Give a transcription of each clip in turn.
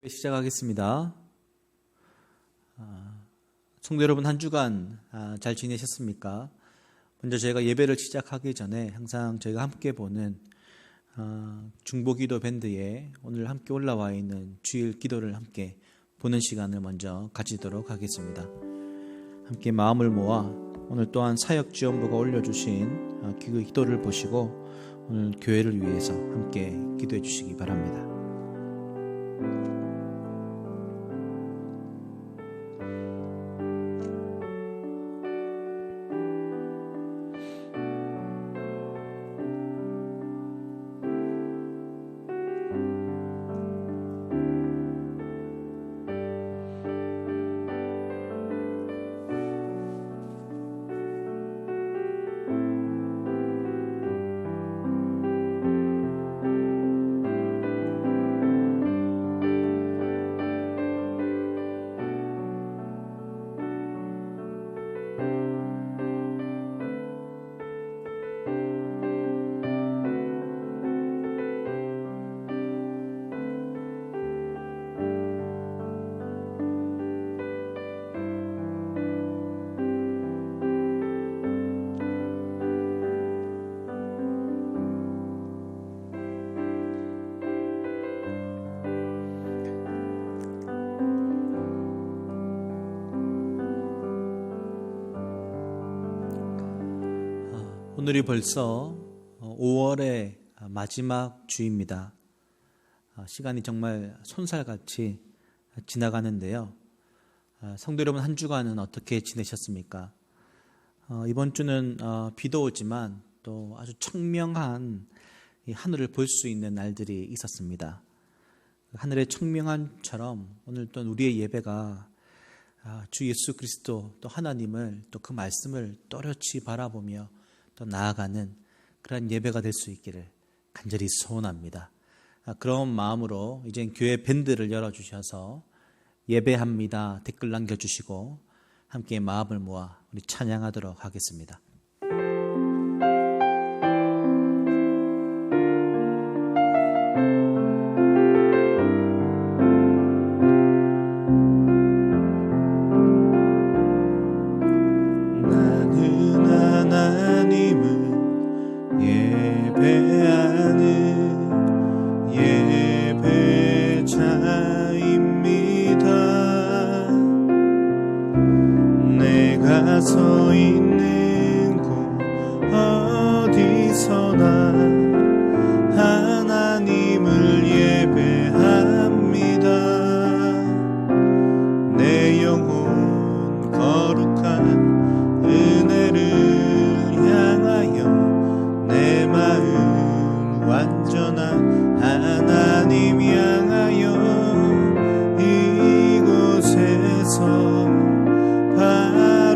시작하겠습니다. 성도 여러분, 한 주간 잘 지내셨습니까? 먼저 저희가 예배를 시작하기 전에 항상 저희가 함께 보는 중보기도 밴드에 오늘 함께 올라와 있는 주일 기도를 함께 보는 시간을 먼저 가지도록 하겠습니다. 함께 마음을 모아 오늘 또한 사역지원부가 올려주신 기도를 보시고 오늘 교회를 위해서 함께 기도해 주시기 바랍니다. 오늘이 벌써 5월의 마지막 주입니다. 시간이 정말 손살같이 지나가는데요. 성도 여러분, 한 주간은 어떻게 지내셨습니까? 이번 주는 비도 오지만 또 아주 청명한 이 하늘을 볼 수 있는 날들이 있었습니다. 하늘의 청명함처럼 오늘 또 우리의 예배가 주 예수 그리스도 또 하나님을 또 그 말씀을 또렷이 바라보며 또 나아가는 그런 예배가 될 수 있기를 간절히 소원합니다. 그런 마음으로 이제 교회 밴드를 열어주셔서 예배합니다 댓글 남겨주시고 함께 마음을 모아 우리 찬양하도록 하겠습니다. 서 있는 곳 어디서나 하나님을 예배합니다. 내 영혼 거룩한 은혜를 향하여 내 마음 완전한 하나님 향하여 이곳에서 하나님을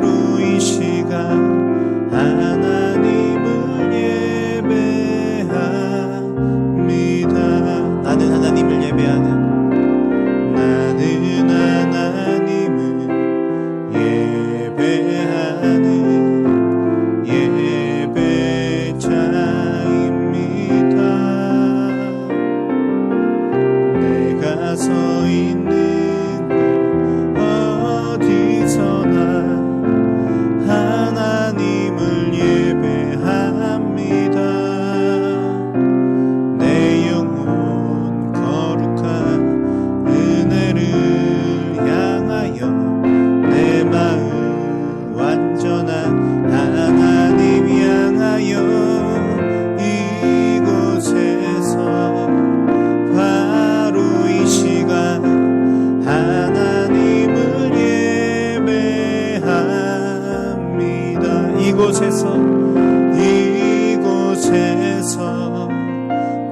예배합니다. 나는 하나님을 예배하는 예배자입니다. 내가 서 있는 곳 어디서나 하나님을 예배합니다. 내 영혼 거룩한 은혜를 향하여 내 마음 완전한 하나님 향하여 이곳에서 바로 이 시간 하나님을 예배합니다. 이곳에서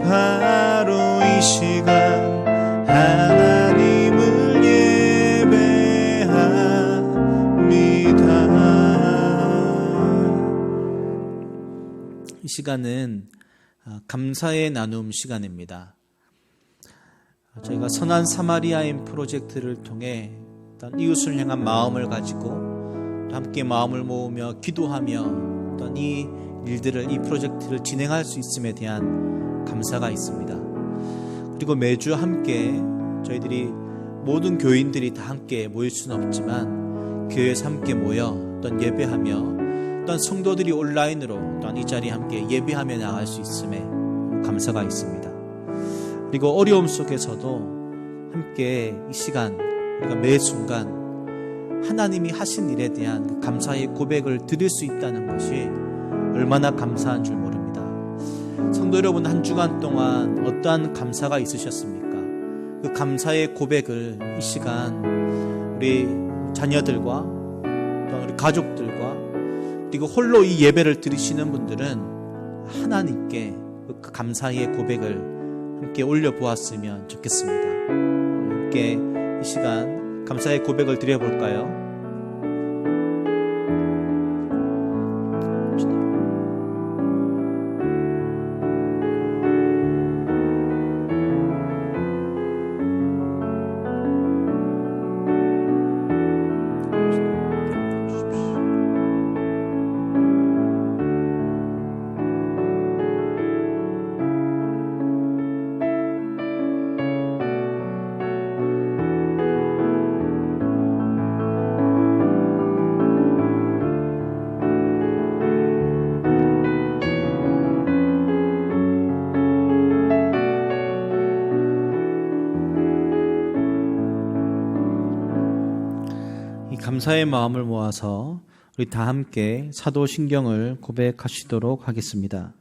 바로 이 시간 하나님을 예배합니다. 이 시간은 감사의 나눔 시간입니다. 저희가 선한 사마리아인 프로젝트를 통해 이웃을 향한 마음을 가지고 함께 마음을 모으며 기도하며 어떤 이 일들을, 이 프로젝트를 진행할 수 있음에 대한 감사가 있습니다. 그리고 매주 함께 저희들이 모든 교인들이 다 함께 모일 수는 없지만 교회에서 함께 모여 또한 예배하며 또한 성도들이 온라인으로 또한 이 자리에 함께 예배하며 나갈 수 있음에 감사가 있습니다. 그리고 어려움 속에서도 함께 이 시간 우리가 매 순간 하나님이 하신 일에 대한 그 감사의 고백을 드릴 수 있다는 것이 얼마나 감사한 줄 모릅니다. 성도 여러분, 한 주간 동안 어떠한 감사가 있으셨습니까? 그 감사의 고백을 이 시간 우리 자녀들과 또 우리 가족들과 그리고 홀로 이 예배를 드리시는 분들은 하나님께 그 감사의 고백을 함께 올려보았으면 좋겠습니다. 함께 이 시간 감사의 고백을 드려볼까요? 감사의 마음을 모아서 우리 다 함께 사도신경을 고백하시도록 하겠습니다.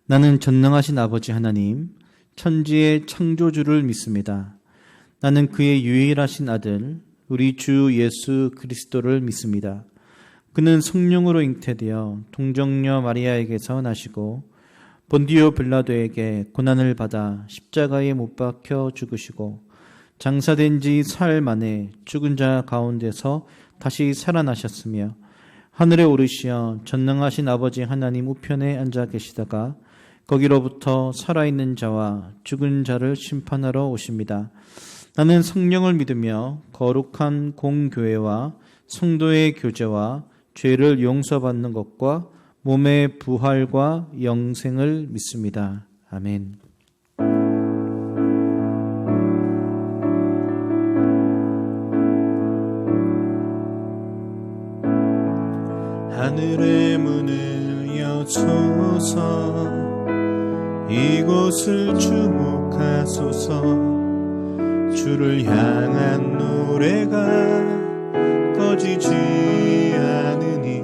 나는 전능하신 아버지 하나님, 천지의 창조주를 믿습니다. 나는 그의 유일하신 아들, 우리 주 예수 그리스도를 믿습니다. 그는 성령으로 잉태되어 동정녀 마리아에게서 나시고 본디오 빌라도에게 고난을 받아 십자가에 못 박혀 죽으시고 장사된 지 사흘 만에 죽은 자 가운데서 다시 살아나셨으며 하늘에 오르시어 전능하신 아버지 하나님 우편에 앉아 계시다가 거기로부터 살아있는 자와 죽은 자를 심판하러 오십니다. 나는 성령을 믿으며 거룩한 공교회와 성도의 교제와 죄를 용서받는 것과 몸의 부활과 영생을 믿습니다. 아멘. 하늘의 문을 여소서 이곳을 주목하소서 주를 향한 노래가 꺼지지 않으니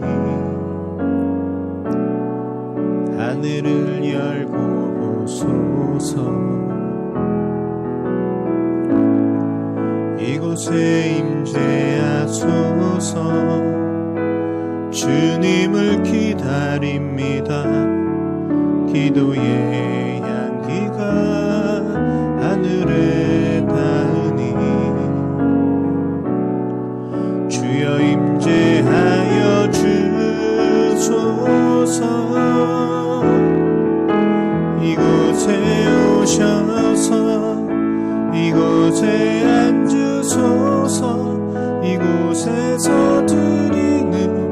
하늘을 열고 보소서 이곳에 임재하소서 주님을 기다립니다. 기도의 향기가 하늘에 닿으니 주여 임재하여 주소서 이곳에 오셔서 이곳에 앉으소서 이곳에서 드리는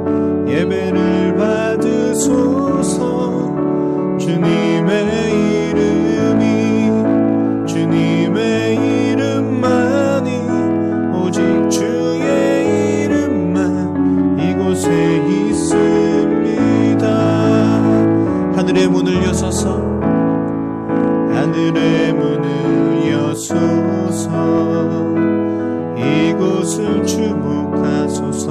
예배를 받으소서 주님의 이름이 주님의 이름만이 오직 주의 이름만 이곳에 있습니다. 하늘의 문을 여소서 하늘의 문을 여소서 이곳을 주목하소서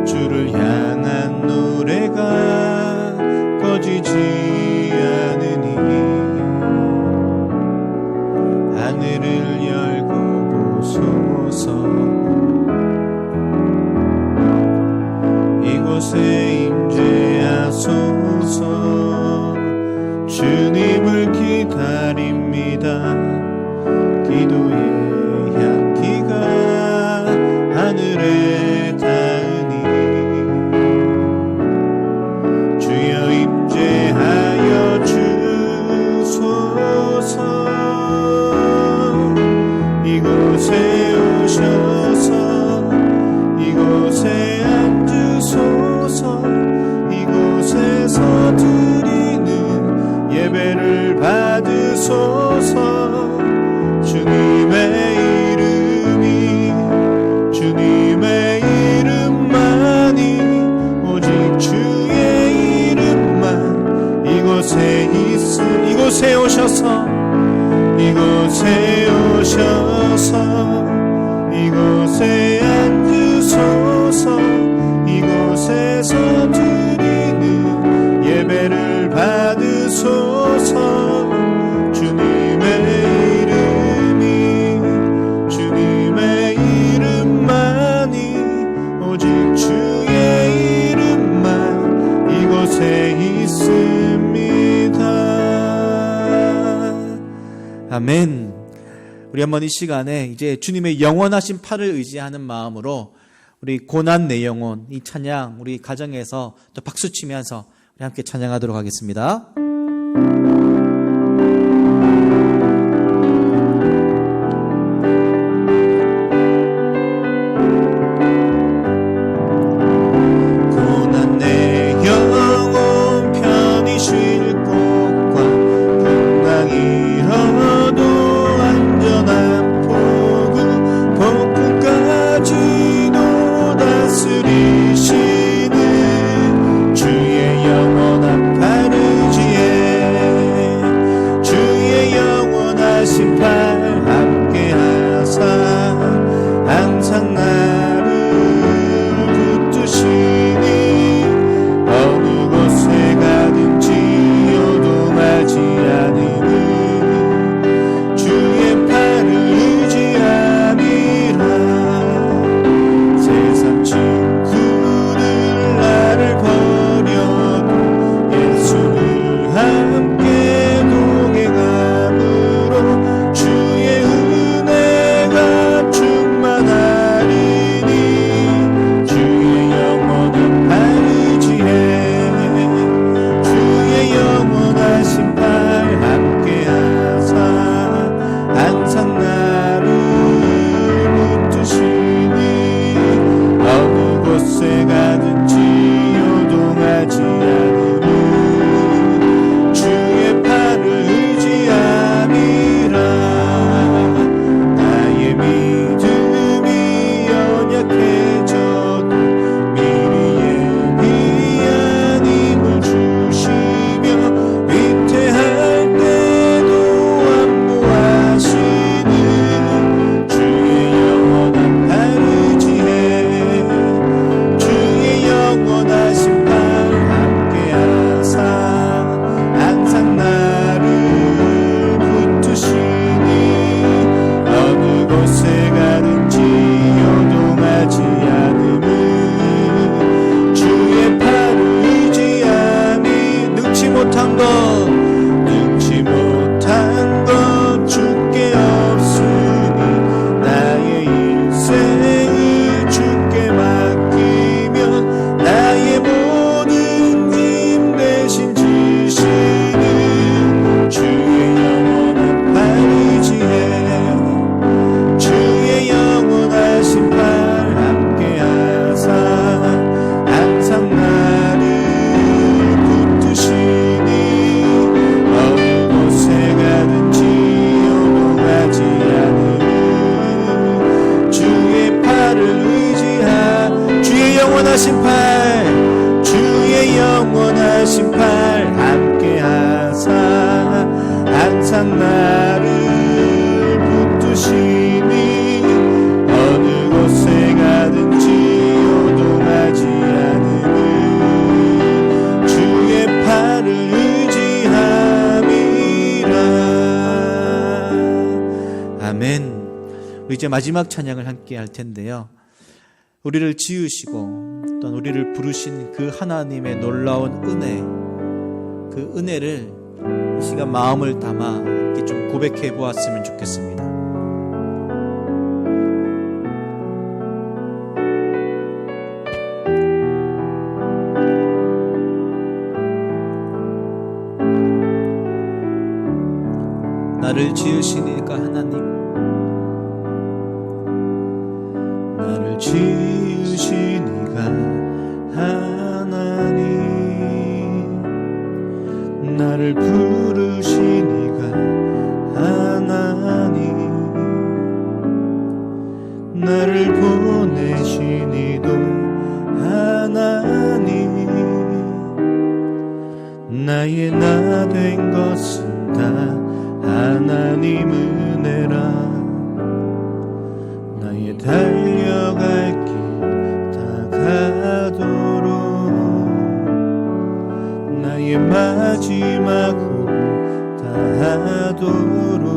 주를 향한 노래가 꺼지지 않으니 하늘을 열고 보소서 이곳에 임재하소서 주님을 기다립니다. 기도의 향기가 하늘에 닿으니 주여 임재하여 주소서 이곳에 오셔서 이곳에 앉으소서 이곳에서 드리는 예배를 받으소서 주님 주님의 이름만이 오직 주의 이름만 이곳에 오셔서 이곳에 앉으소서 이곳에서 드리는 예배를 받으소서 주님의 이름만이 오직 주의 이름만 이곳에 있습니다. 아멘. 우리 한번 이 시간에 이제 주님의 영원하신 팔을 의지하는 마음으로 우리 고난 내 영혼 이 찬양 우리 가정에서 또 박수 치면서 우리 함께 찬양하도록 하겠습니다. 고난 내 영혼 편히 쉴 곳과 풍랑 잃어도 안전한 폭풍까지도 다스리시는 주의 영원한 팔 의지해 주의 영원하신 팔 함께하사 항상 나를 붙드시니 어느 곳에 가든지 요동하지 않으니 주의 팔을 의지함이라. 세상 친구들 나를 버려도 예수를 함께 동행함으로 주의 은혜가 충만하리니 주의 영원한 팔 의지해 주의 영원하신 팔 함께하사 항상 나를 붙드시니 어느 곳에 가든지 요동하지 않으니 주의 팔을 의지함이라. 나의 믿음이 연약해져도 미리 예비한 힘을 주시며 위태할 때도 안보하시는 주의 영원한 팔 의지해 주의 영원하신 팔 함께하사 항상 나를 붙드시니 어느 곳에 가든지 요동하지 않음은 주의 팔을 의지함이 능치 못한 것 주께 없으니 나의 인생을 주께 맡기면 나의 모든 짐 대신 지시는 주의 영원한 팔 의지해 주의 영원하신 팔 함께하사 항상 나를 붙드시니 어느 곳에 가든지 요동하지 않으니 주의 팔을 의지하 주의 영원하신 팔 함께하사 항상 나를 붙드시니 어느 곳에 가든지 요동하지 않으니 주의 팔을 의지함이라. 아멘. 우리 이제 마지막 찬양을 함께 할 텐데요. 우리를 지으시고 또 우리를 부르신 그 하나님의 놀라운 은혜, 그 은혜를 이 시간 마음을 담아 이렇게 좀 고백해 보았으면 좋겠습니다. 나를 지으시니까 하나님, 나를 지으시니가 하나님 나를 부르시니가 하나님 하나님 은혜라. 나의 달려갈 길 다가도록 나의 마지막 호흡 다하도록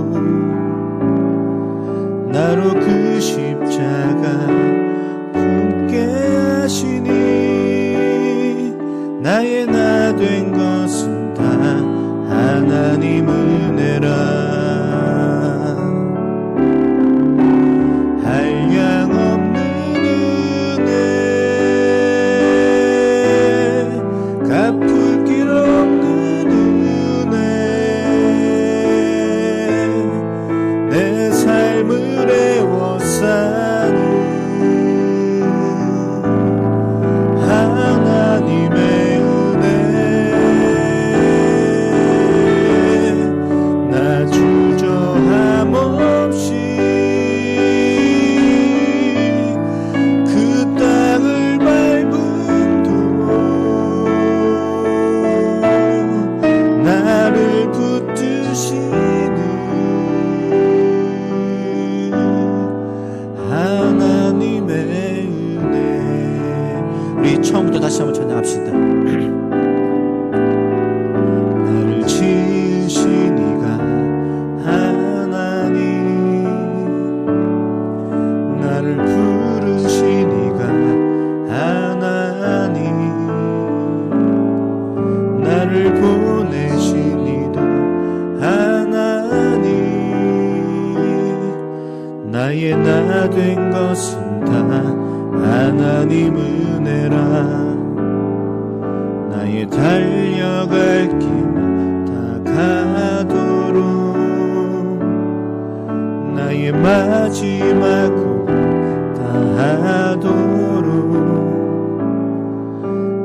나로 그 십자가 품게 하시니 나의 나 된 것은 다 하나님 은혜라. 한량없는 은혜 갚을 길 없는 은혜 내 삶을 애워싸는 하나님의 주저함 없이 그 땅을 밟음도 나를 붙드시는 하나님의 은혜. 우리 처음부터 다시 한번 찬양합시다. 나를 지으신 이가 하나님 나를 부르시니가 하나님 나를 보내시니도 하나님 나의 나 된 것은 다 하나님 은혜라. 나의 달려갈 길 다가도록 나의 마지막 호흡 다하도록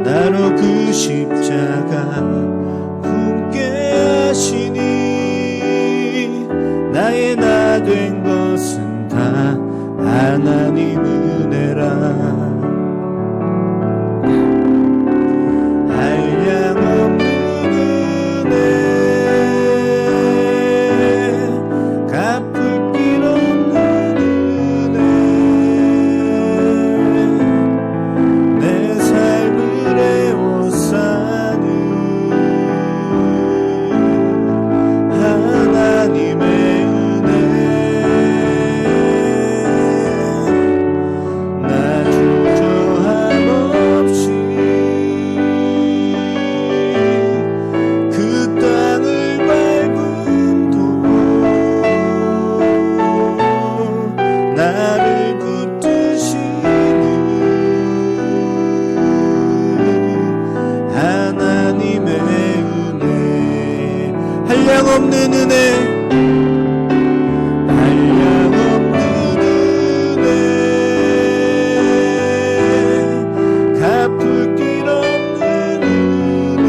나로 그 십자가 품게 하시니 나의 나 된 것은 다 하나님 은혜라. 한량없는 은혜 갚을 길 없는 은혜 내 삶을 애워싸는 하나님의 은혜 나 주저함 없이 그 땅을 밟음도 나를 붙드시는 하나님의 은혜. 한량없는 은혜 한량없는 은혜 갚을 길 없는 은혜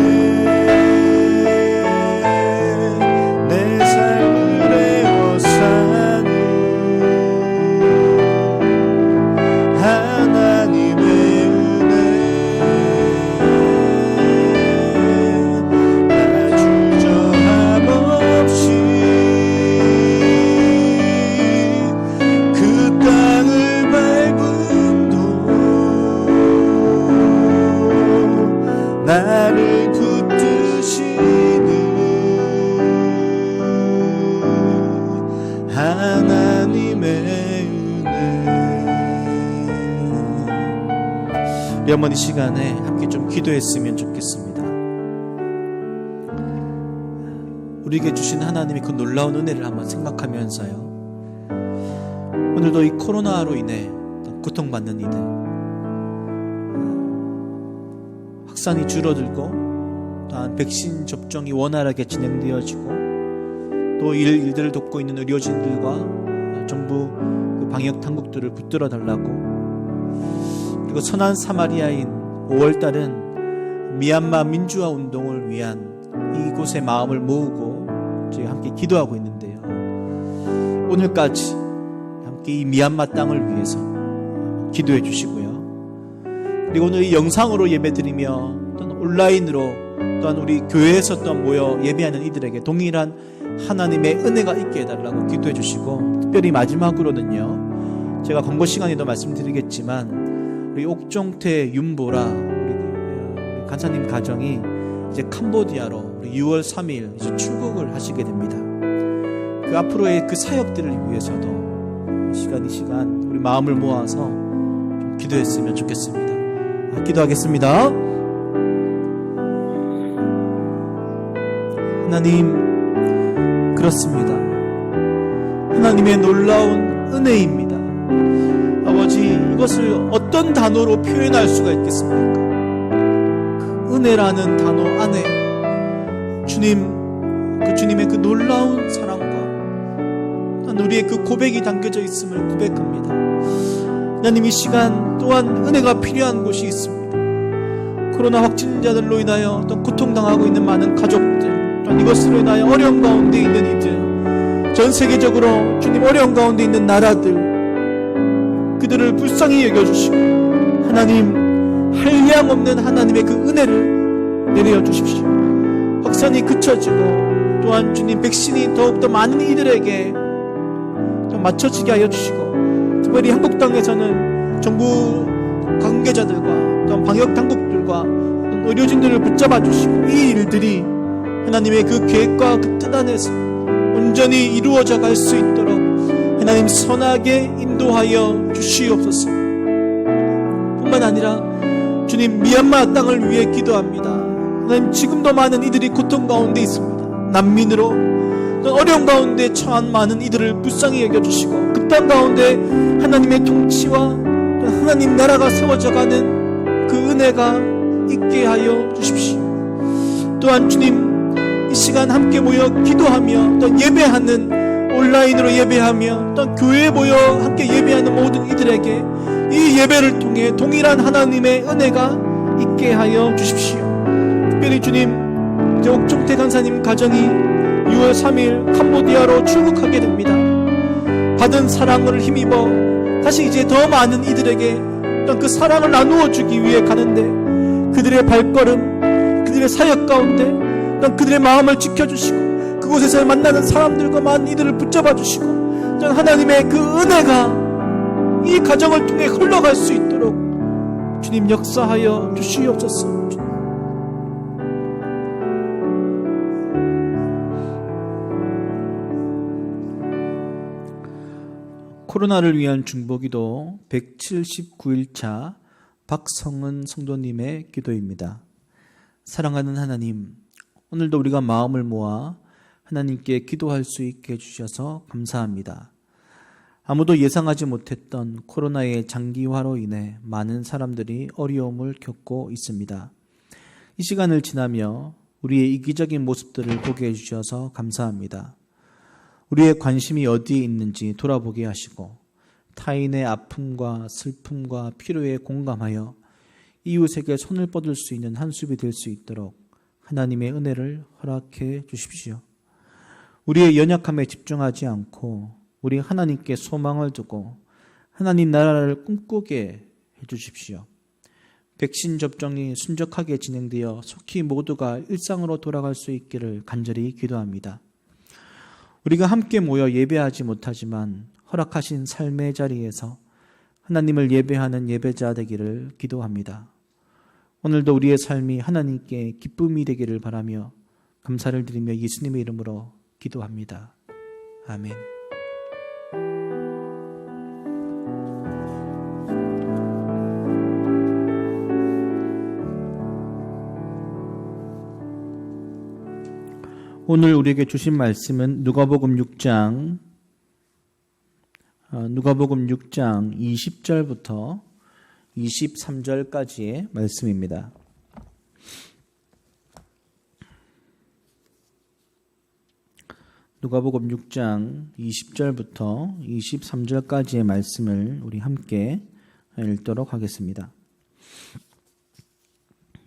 내 삶을 애워싸는 하나님의 은혜 나 주저함 없이 그 땅을 밟음도 나를 붙드시는 하나님의 은혜. 우리 한번 이 시간에 함께 좀 기도했으면 좋겠습니다. 우리에게 주신 하나님의 그 놀라운 은혜를 한번 생각하면서요, 오늘도 이 코로나로 인해 고통받는 이들, 확산이 줄어들고 또한 백신 접종이 원활하게 진행되어지고 또 일들을 돕고 있는 의료진들과 정부 그 방역 당국들을 붙들어 달라고, 그리고 선한 사마리아인 5월달은 미얀마 민주화 운동을 위한 이곳의 마음을 모으고 저희 함께 기도하고 있는데요, 오늘까지 함께 이 미얀마 땅을 위해서 기도해 주시고요, 그리고 오늘 이 영상으로 예배드리며 또는 온라인으로 또한 우리 교회에서 또 모여 예배하는 이들에게 동일한 하나님의 은혜가 있게 해달라고 기도해 주시고, 특별히 마지막으로는요, 제가 권고 시간에도 말씀드리겠지만 우리 옥종태 윤보라 우리 간사님 가정이 이제 캄보디아로 우리 6월 3일 이제 출국을 하시게 됩니다. 그 앞으로의 그 사역들을 위해서도 이 시간 우리 마음을 모아서 좀 기도했으면 좋겠습니다. 기도하겠습니다. 하나님, 그렇습니다. 하나님의 놀라운 은혜입니다. 아버지, 이것을 어떤 단어로 표현할 수가 있겠습니까? 그 은혜라는 단어 안에 주님의 그 놀라운 사랑과 우리의 그 고백이 담겨져 있음을 고백합니다. 하나님, 이 시간 또한 은혜가 필요한 곳이 있습니다. 코로나 확진자들로 인하여 또 고통당하고 있는 많은 가족들, 또 이것으로 인하여 어려움 가운데 있는 이들, 전 세계적으로 주님 어려움 가운데 있는 나라들, 그들을 불쌍히 여겨주시고 하나님, 한량없는 하나님의 그 은혜를 내려 주십시오. 확산이 그쳐지고 또한 주님 백신이 더욱더 많은 이들에게 맞춰지게 하여 주시고, 특별히 한국 땅에서는 정부 관계자들과 또 방역 당국들과 의료진들을 붙잡아 주시고, 이 일들이 하나님의 그 계획과 그 뜻 안에서 온전히 이루어져 갈 수 있도록 하나님 선하게 인도하여 주시옵소서. 뿐만 아니라 주님, 미얀마 땅을 위해 기도합니다. 하나님, 지금도 많은 이들이 고통 가운데 있습니다. 난민으로 어려운 가운데 처한 많은 이들을 불쌍히 여겨주시고, 그 땅 가운데 하나님의 통치와 하나님 나라가 세워져가는 그 은혜가 있게 하여 주십시오. 또한 주님, 이 시간 함께 모여 기도하며 또 예배하는, 온라인으로 예배하며 또 교회에 모여 함께 예배하는 모든 이들에게 이 예배를 통해 동일한 하나님의 은혜가 있게 하여 주십시오. 특별히 주님, 이제 옥종태 간사님 가정이 6월 3일 캄보디아로 출국하게 됩니다. 받은 사랑을 힘입어 다시 이제 더 많은 이들에게 그 사랑을 나누어 주기 위해 가는데, 그들의 발걸음, 그들의 사역 가운데 그들의 마음을 지켜주시고, 그곳에서 만나는 사람들과 많은 이들을 붙잡아 주시고, 하나님의 그 은혜가 이 가정을 통해 흘러갈 수 있도록 주님 역사하여 주시옵소서. 코로나를 위한 중보기도 179일차 박성은 성도님의 기도입니다. 사랑하는 하나님, 오늘도 우리가 마음을 모아 하나님께 기도할 수 있게 해주셔서 감사합니다. 아무도 예상하지 못했던 코로나의 장기화로 인해 많은 사람들이 어려움을 겪고 있습니다. 이 시간을 지나며 우리의 이기적인 모습들을 보게 해주셔서 감사합니다. 우리의 관심이 어디에 있는지 돌아보게 하시고, 타인의 아픔과 슬픔과 필요에 공감하여 이웃에게 손을 뻗을 수 있는 한숲이 될 수 있도록 하나님의 은혜를 허락해 주십시오. 우리의 연약함에 집중하지 않고 우리 하나님께 소망을 두고 하나님 나라를 꿈꾸게 해주십시오. 백신 접종이 순적하게 진행되어 속히 모두가 일상으로 돌아갈 수 있기를 간절히 기도합니다. 우리가 함께 모여 예배하지 못하지만 허락하신 삶의 자리에서 하나님을 예배하는 예배자 되기를 기도합니다. 오늘도 우리의 삶이 하나님께 기쁨이 되기를 바라며 감사를 드리며 예수님의 이름으로 기도합니다. 아멘. 오늘 우리에게 주신 말씀은 누가복음 6장 20절부터 23절까지의 말씀입니다. 누가복음 6장 20절부터 23절까지의 말씀을 우리 함께 읽도록 하겠습니다.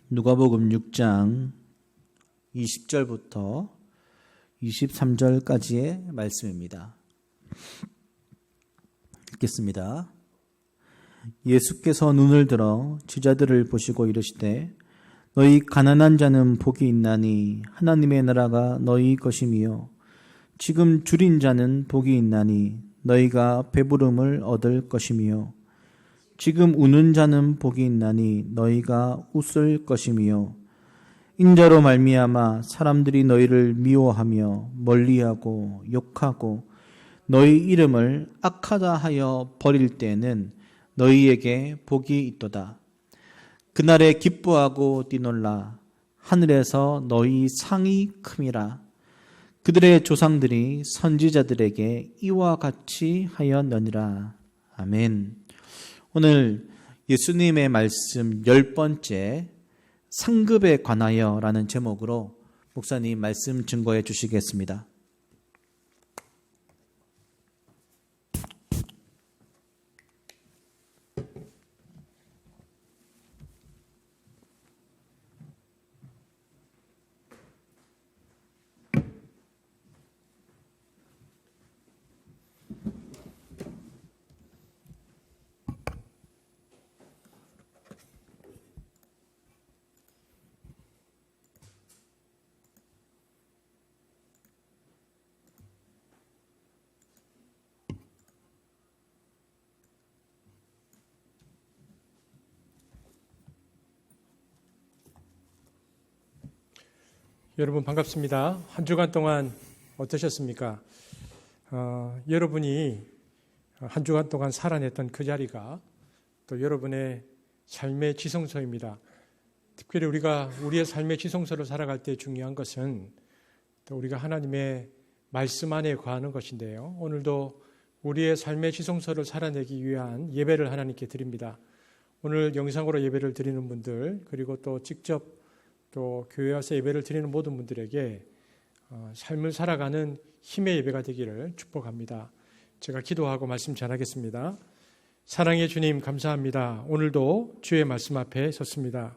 누가복음 6장 20절부터 23절까지의 말씀입니다. 읽겠습니다. 예수께서 눈을 들어 제자들을 보시고 이르시되 너희 가난한 자는 복이 있나니 하나님의 나라가 너희 것이며 지금 줄인 자는 복이 있나니 너희가 배부름을 얻을 것이며 지금 우는 자는 복이 있나니 너희가 웃을 것이며 인자로 말미암아 사람들이 너희를 미워하며 멀리하고 욕하고 너희 이름을 악하다 하여 버릴 때에는 너희에게 복이 있도다. 그날에 기뻐하고 뛰놀라. 하늘에서 너희 상이 큼이라. 그들의 조상들이 선지자들에게 이와 같이 하였느니라. 아멘. 오늘 예수님의 말씀 10번째 상급에 관하여 라는 제목으로 목사님 말씀 증거해 주시겠습니다. 여러분 반갑습니다. 한 주간 동안 어떠셨습니까? 여러분이 한 주간 동안 살아냈던 그 자리가 또 여러분의 삶의 지성소입니다. 특별히 우리가 우리의 삶의 지성소를 살아갈 때 중요한 것은 또 우리가 하나님의 말씀 안에 거하는 것인데요. 오늘도 우리의 삶의 지성소를 살아내기 위한 예배를 하나님께 드립니다. 오늘 영상으로 예배를 드리는 분들 그리고 또 직접 또 교회 와서 예배를 드리는 모든 분들에게 삶을 살아가는 힘의 예배가 되기를 축복합니다. 제가 기도하고 말씀 전하겠습니다. 사랑의 주님 감사합니다. 오늘도 주의 말씀 앞에 섰습니다.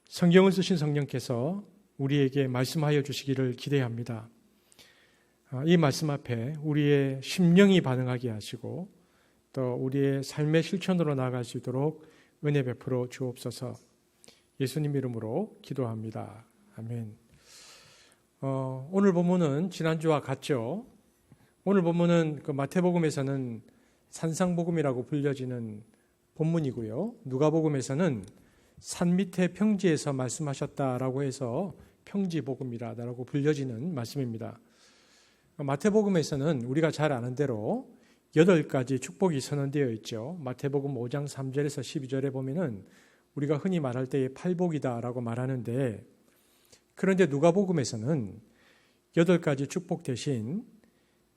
성경을 쓰신 성령께서 우리에게 말씀하여 주시기를 기대합니다. 이 말씀 앞에 우리의 심령이 반응하게 하시고 또 우리의 삶의 실천으로 나아갈 수 있도록 은혜 베풀어 주옵소서. 예수님 이름으로 기도합니다. 아멘. 오늘 본문은 지난주와 같죠. 오늘 본문은 그 마태복음에서는 산상복음이라고 불려지는 본문이고요. 누가복음에서는 산 밑에 평지에서 말씀하셨다라고 해서 평지복음이라고 불려지는 말씀입니다. 마태복음에서는 우리가 잘 아는 대로 8가지 축복이 선언되어 있죠. 마태복음 5장 3절에서 12절에 보면은 우리가 흔히 말할 때에 팔복이다라고 말하는데 그런데 누가복음에서는 8가지 축복 대신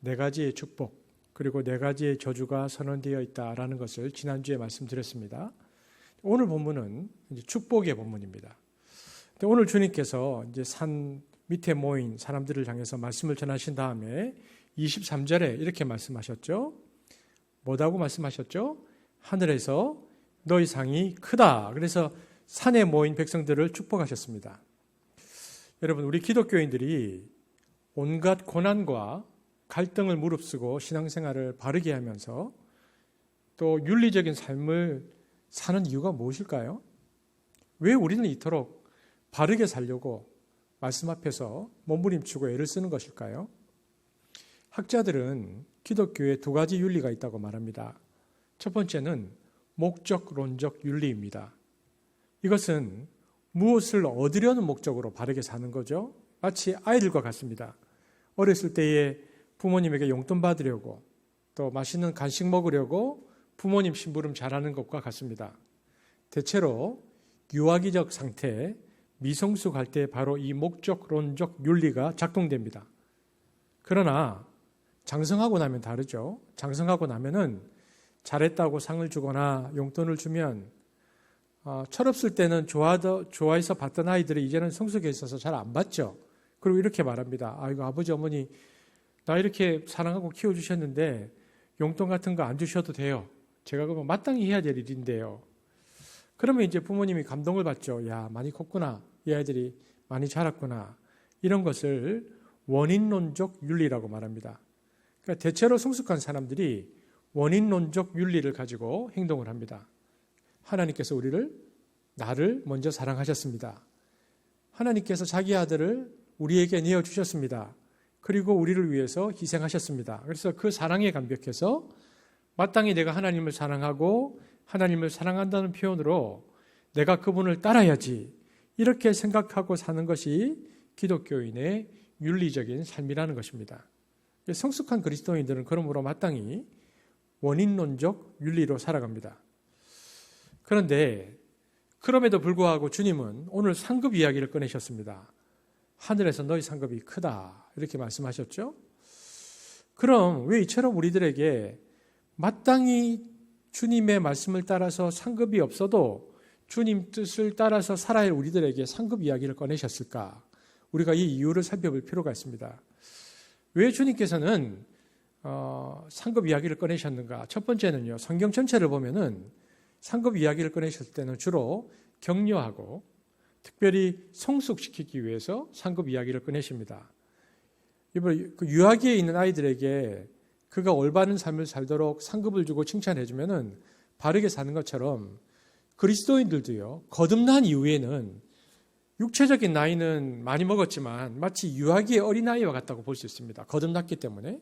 4가지의 축복 그리고 4가지의 저주가 선언되어 있다라는 것을 지난주에 말씀드렸습니다. 오늘 본문은 이제 축복의 본문입니다. 오늘 주님께서 이제 산 밑에 모인 사람들을 향해서 말씀을 전하신 다음에 23절에 이렇게 말씀하셨죠. 뭐라고 말씀하셨죠? 하늘에서 너희 상이 크다. 그래서 산에 모인 백성들을 축복하셨습니다. 여러분, 우리 기독교인들이 온갖 고난과 갈등을 무릅쓰고 신앙생활을 바르게 하면서 또 윤리적인 삶을 사는 이유가 무엇일까요? 왜 우리는 이토록 바르게 살려고 말씀 앞에서 몸부림치고 애를 쓰는 것일까요? 학자들은 기독교에 2가지 윤리가 있다고 말합니다. 첫 번째는 목적론적 윤리입니다. 이것은 무엇을 얻으려는 목적으로 바르게 사는 거죠. 마치 아이들과 같습니다. 어렸을 때에 부모님에게 용돈 받으려고 또 맛있는 간식 먹으려고 부모님 심부름 잘하는 것과 같습니다. 대체로 유아기적 상태, 미성숙할 때 바로 이 목적론적 윤리가 작동됩니다. 그러나 장성하고 나면 다르죠. 장성하고 나면은 잘했다고 상을 주거나 용돈을 주면 철없을 때는 좋아해서 받던 아이들이 이제는 성숙해 있어서 잘 안 받죠. 그리고 이렇게 말합니다. 아이고 아버지 어머니 나 이렇게 사랑하고 키워주셨는데 용돈 같은 거 안 주셔도 돼요. 제가 그거 마땅히 해야 될 일인데요. 그러면 이제 부모님이 감동을 받죠. 야 많이 컸구나. 이 아이들이 많이 자랐구나. 이런 것을 원인론적 윤리라고 말합니다. 그러니까 대체로 성숙한 사람들이 원인론적 윤리를 가지고 행동을 합니다. 하나님께서 나를 먼저 사랑하셨습니다. 하나님께서 자기 아들을 우리에게 내어주셨습니다. 그리고 우리를 위해서 희생하셨습니다. 그래서 그 사랑에 감격해서 마땅히 내가 하나님을 사랑하고 하나님을 사랑한다는 표현으로 내가 그분을 따라야지 이렇게 생각하고 사는 것이 기독교인의 윤리적인 삶이라는 것입니다. 성숙한 그리스도인들은 그러므로 마땅히 원인론적 윤리로 살아갑니다. 그런데 그럼에도 불구하고 주님은 오늘 상급 이야기를 꺼내셨습니다. 하늘에서 너희 상급이 크다 이렇게 말씀하셨죠. 그럼 왜 이처럼 우리들에게 마땅히 주님의 말씀을 따라서 상급이 없어도 주님 뜻을 따라서 살아야 할 우리들에게 상급 이야기를 꺼내셨을까? 우리가 이 이유를 살펴볼 필요가 있습니다. 왜 주님께서는 상급 이야기를 꺼내셨는가? 첫 번째는요, 성경 전체를 보면은 상급 이야기를 꺼내셨을 때는 주로 격려하고 특별히 성숙시키기 위해서 상급 이야기를 꺼내십니다. 유아기에 있는 아이들에게 그가 올바른 삶을 살도록 상급을 주고 칭찬해주면은 바르게 사는 것처럼 그리스도인들도요, 거듭난 이후에는 육체적인 나이는 많이 먹었지만 마치 유아기의 어린아이와 같다고 볼 수 있습니다. 거듭났기 때문에.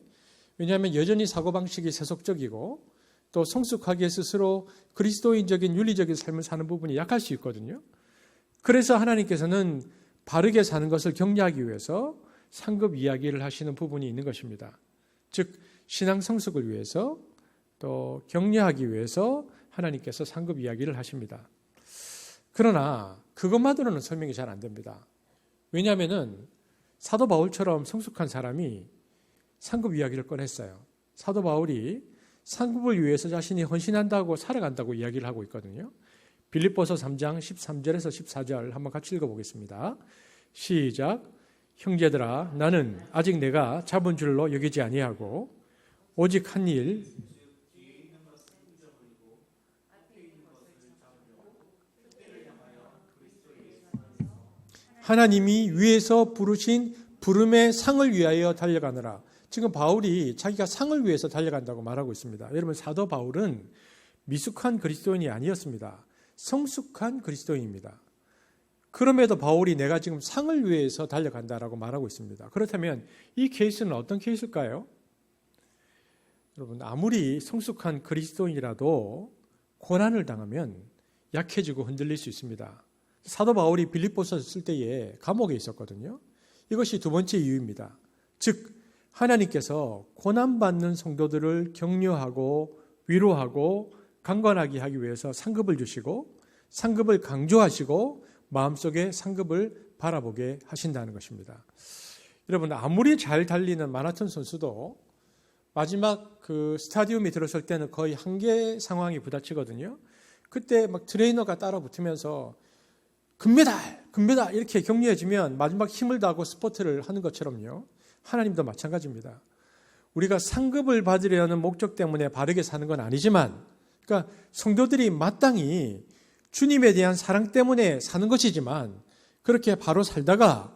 왜냐하면 여전히 사고방식이 세속적이고 또 성숙하게 스스로 그리스도인적인 윤리적인 삶을 사는 부분이 약할 수 있거든요. 그래서 하나님께서는 바르게 사는 것을 격려하기 위해서 상급 이야기를 하시는 부분이 있는 것입니다. 즉 신앙 성숙을 위해서 또 격려하기 위해서 하나님께서 상급 이야기를 하십니다. 그러나 그것만으로는 설명이 잘 안 됩니다. 왜냐하면 사도 바울처럼 성숙한 사람이 상급 이야기를 꺼냈어요. 사도 바울이 상급을 위해서 자신이 헌신한다고 살아간다고 이야기를 하고 있거든요. 빌립보서 3장 13절에서 14절 한번 같이 읽어보겠습니다. 시작. 형제들아 나는 아직 내가 잡은 줄로 여기지 아니하고 오직 한 일 하나님이 위에서 부르신 부름의 상을 위하여 달려가느라. 지금 바울이 자기가 상을 위해서 달려간다고 말하고 있습니다. 여러분 사도 바울은 미숙한 그리스도인이 아니었습니다. 성숙한 그리스도인입니다. 그럼에도 바울이 내가 지금 상을 위해서 달려간다라고 말하고 있습니다. 그렇다면 이 케이스는 어떤 케이스일까요? 여러분 아무리 성숙한 그리스도인이라도 고난을 당하면 약해지고 흔들릴 수 있습니다. 사도 바울이 빌립보서를 쓸 때에 감옥에 있었거든요. 이것이 두 번째 이유입니다. 즉 하나님께서 고난받는 성도들을 격려하고 위로하고 강건하게 하기 위해서 상급을 주시고 상급을 강조하시고 마음속에 상급을 바라보게 하신다는 것입니다. 여러분 아무리 잘 달리는 마라톤 선수도 마지막 그 스타디움에 들어설 때는 거의 한계 상황이 부딪히거든요. 그때 막 트레이너가 따라 붙으면서 금메달 이렇게 격려해주면 마지막 힘을 다하고 스포트를 하는 것처럼요. 하나님도 마찬가지입니다. 우리가 상급을 받으려는 목적 때문에 바르게 사는 건 아니지만 그러니까 성도들이 마땅히 주님에 대한 사랑 때문에 사는 것이지만 그렇게 바로 살다가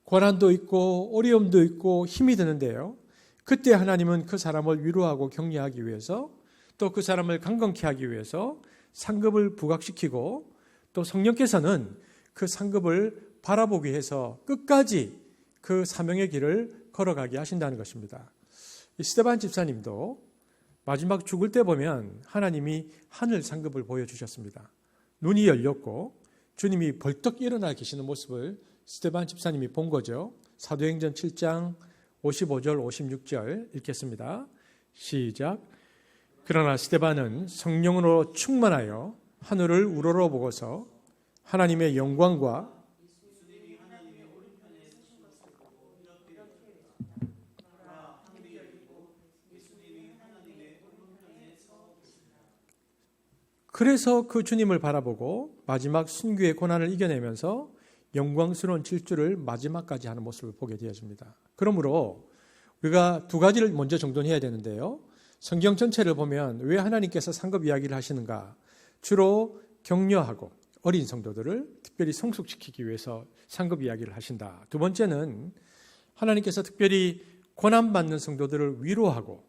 고난도 있고 어려움도 있고 힘이 드는데요. 그때 하나님은 그 사람을 위로하고 격려하기 위해서 또 그 사람을 강건케 하기 위해서 상급을 부각시키고 또 성령께서는 그 상급을 바라보게 해서 끝까지 그 사명의 길을 걸어가게 하신다는 것입니다. 스데반 집사님도 마지막 죽을 때 보면 하나님이 하늘 상급을 보여주셨습니다. 눈이 열렸고 주님이 벌떡 일어나 계시는 모습을 스데반 집사님이 본 거죠. 사도행전 7장 55절 56절 읽겠습니다. 시작. 그러나 스데반은 성령으로 충만하여 하늘을 우러러 보고서 하나님의 영광과 그래서 그 주님을 바라보고 마지막 순교의 고난을 이겨내면서 영광스러운 질주를 마지막까지 하는 모습을 보게 되어집니다. 그러므로 우리가 두 가지를 먼저 정돈해야 되는데요. 성경 전체를 보면 왜 하나님께서 상급 이야기를 하시는가? 주로 격려하고 어린 성도들을 특별히 성숙시키기 위해서 상급 이야기를 하신다. 두 번째는 하나님께서 특별히 고난받는 성도들을 위로하고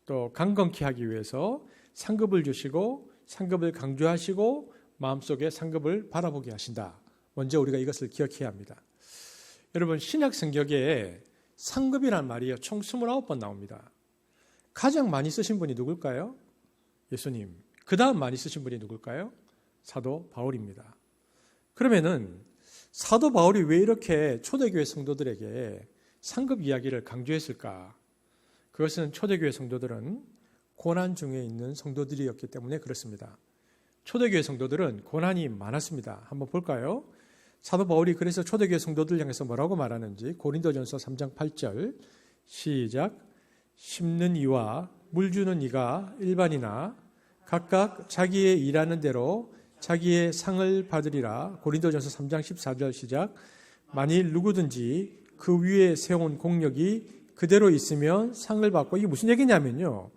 또 강건케 하기 위해서 상급을 주시고 상급을 강조하시고 마음속에 상급을 바라보게 하신다. 먼저 우리가 이것을 기억해야 합니다. 여러분 신약 성경에 상급이란 말이요, 총 29번 나옵니다. 가장 많이 쓰신 분이 누굴까요? 예수님. 그 다음 많이 쓰신 분이 누굴까요? 사도 바울입니다. 그러면은 사도 바울이 왜 이렇게 초대교회 성도들에게 상급 이야기를 강조했을까? 그것은 초대교회 성도들은 고난 중에 있는 성도들이었기 때문에 그렇습니다. 초대교회 성도들은 고난이 많았습니다. 한번 볼까요? 사도 바울이 그래서 초대교회 성도들 향해서 뭐라고 말하는지 고린도전서 3장 8절 시작. 심는 이와 물 주는 이가 일반이나 각각 자기의 일하는 대로 자기의 상을 받으리라. 고린도전서 3장 14절 시작. 만일 누구든지 그 위에 세운 공력이 그대로 있으면 상을 받고, 이게 무슨 얘기냐면요,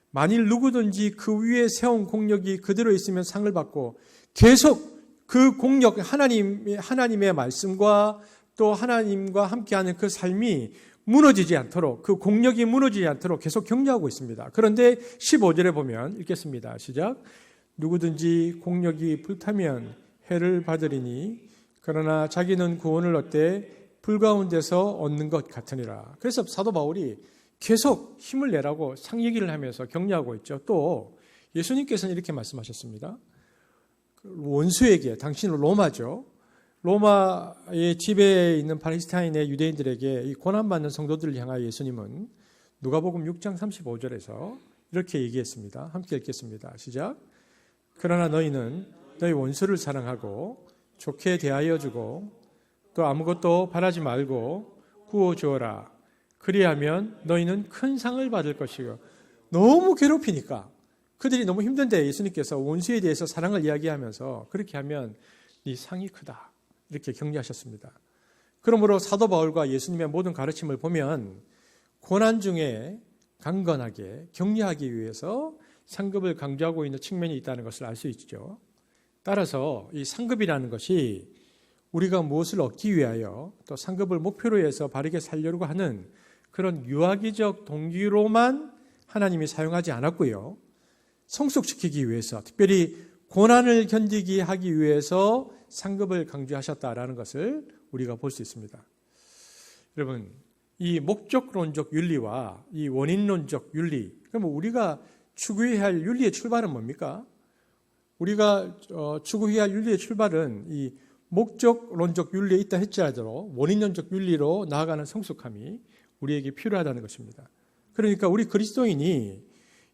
만일 누구든지 그 위에 세운 공력이 그대로 있으면 상을 받고, 계속 그 공력, 하나님의 말씀과 또 하나님과 함께하는 그 삶이 무너지지 않도록, 그 공력이 무너지지 않도록 계속 격려하고 있습니다. 그런데 15절에 보면 읽겠습니다. 시작. 누구든지 공력이 불타면 해를 받으리니 그러나 자기는 구원을 얻되 불 가운데서 얻는 것 같으니라. 그래서 사도 바울이 계속 힘을 내라고 상 얘기를 하면서 격려하고 있죠. 또 예수님께서는 이렇게 말씀하셨습니다. 원수에게, 당신은 로마죠, 로마의 지배에 있는 팔레스타인의 유대인들에게 이 고난받는 성도들을 향하여 예수님은 누가복음 6장 35절에서 이렇게 얘기했습니다. 함께 읽겠습니다. 시작. 그러나 너희는 너희 원수를 사랑하고 좋게 대하여 주고 또 아무것도 바라지 말고 구워 주어라. 그리하면 너희는 큰 상을 받을 것이요. 너무 괴롭히니까, 그들이 너무 힘든데 예수님께서 원수에 대해서 사랑을 이야기하면서 그렇게 하면 네 상이 크다, 이렇게 격려하셨습니다. 그러므로 사도 바울과 예수님의 모든 가르침을 보면 고난 중에 강건하게 격려하기 위해서 상급을 강조하고 있는 측면이 있다는 것을 알 수 있죠. 따라서 이 상급이라는 것이 우리가 무엇을 얻기 위하여 또 상급을 목표로 해서 바르게 살려고 하는 그런 유아기적 동기로만 하나님이 사용하지 않았고요, 성숙시키기 위해서, 특별히 고난을 견디게 하기 위해서 상급을 강조하셨다라는 것을 우리가 볼 수 있습니다. 여러분, 이 목적론적 윤리와 이 원인론적 윤리, 그러면 우리가 추구해야 할 윤리의 출발은 뭡니까? 우리가 추구해야 할 윤리의 출발은 이 목적론적 윤리에 있다 할지라도 원인론적 윤리로 나아가는 성숙함이 우리에게 필요하다는 것입니다. 그러니까 우리 그리스도인이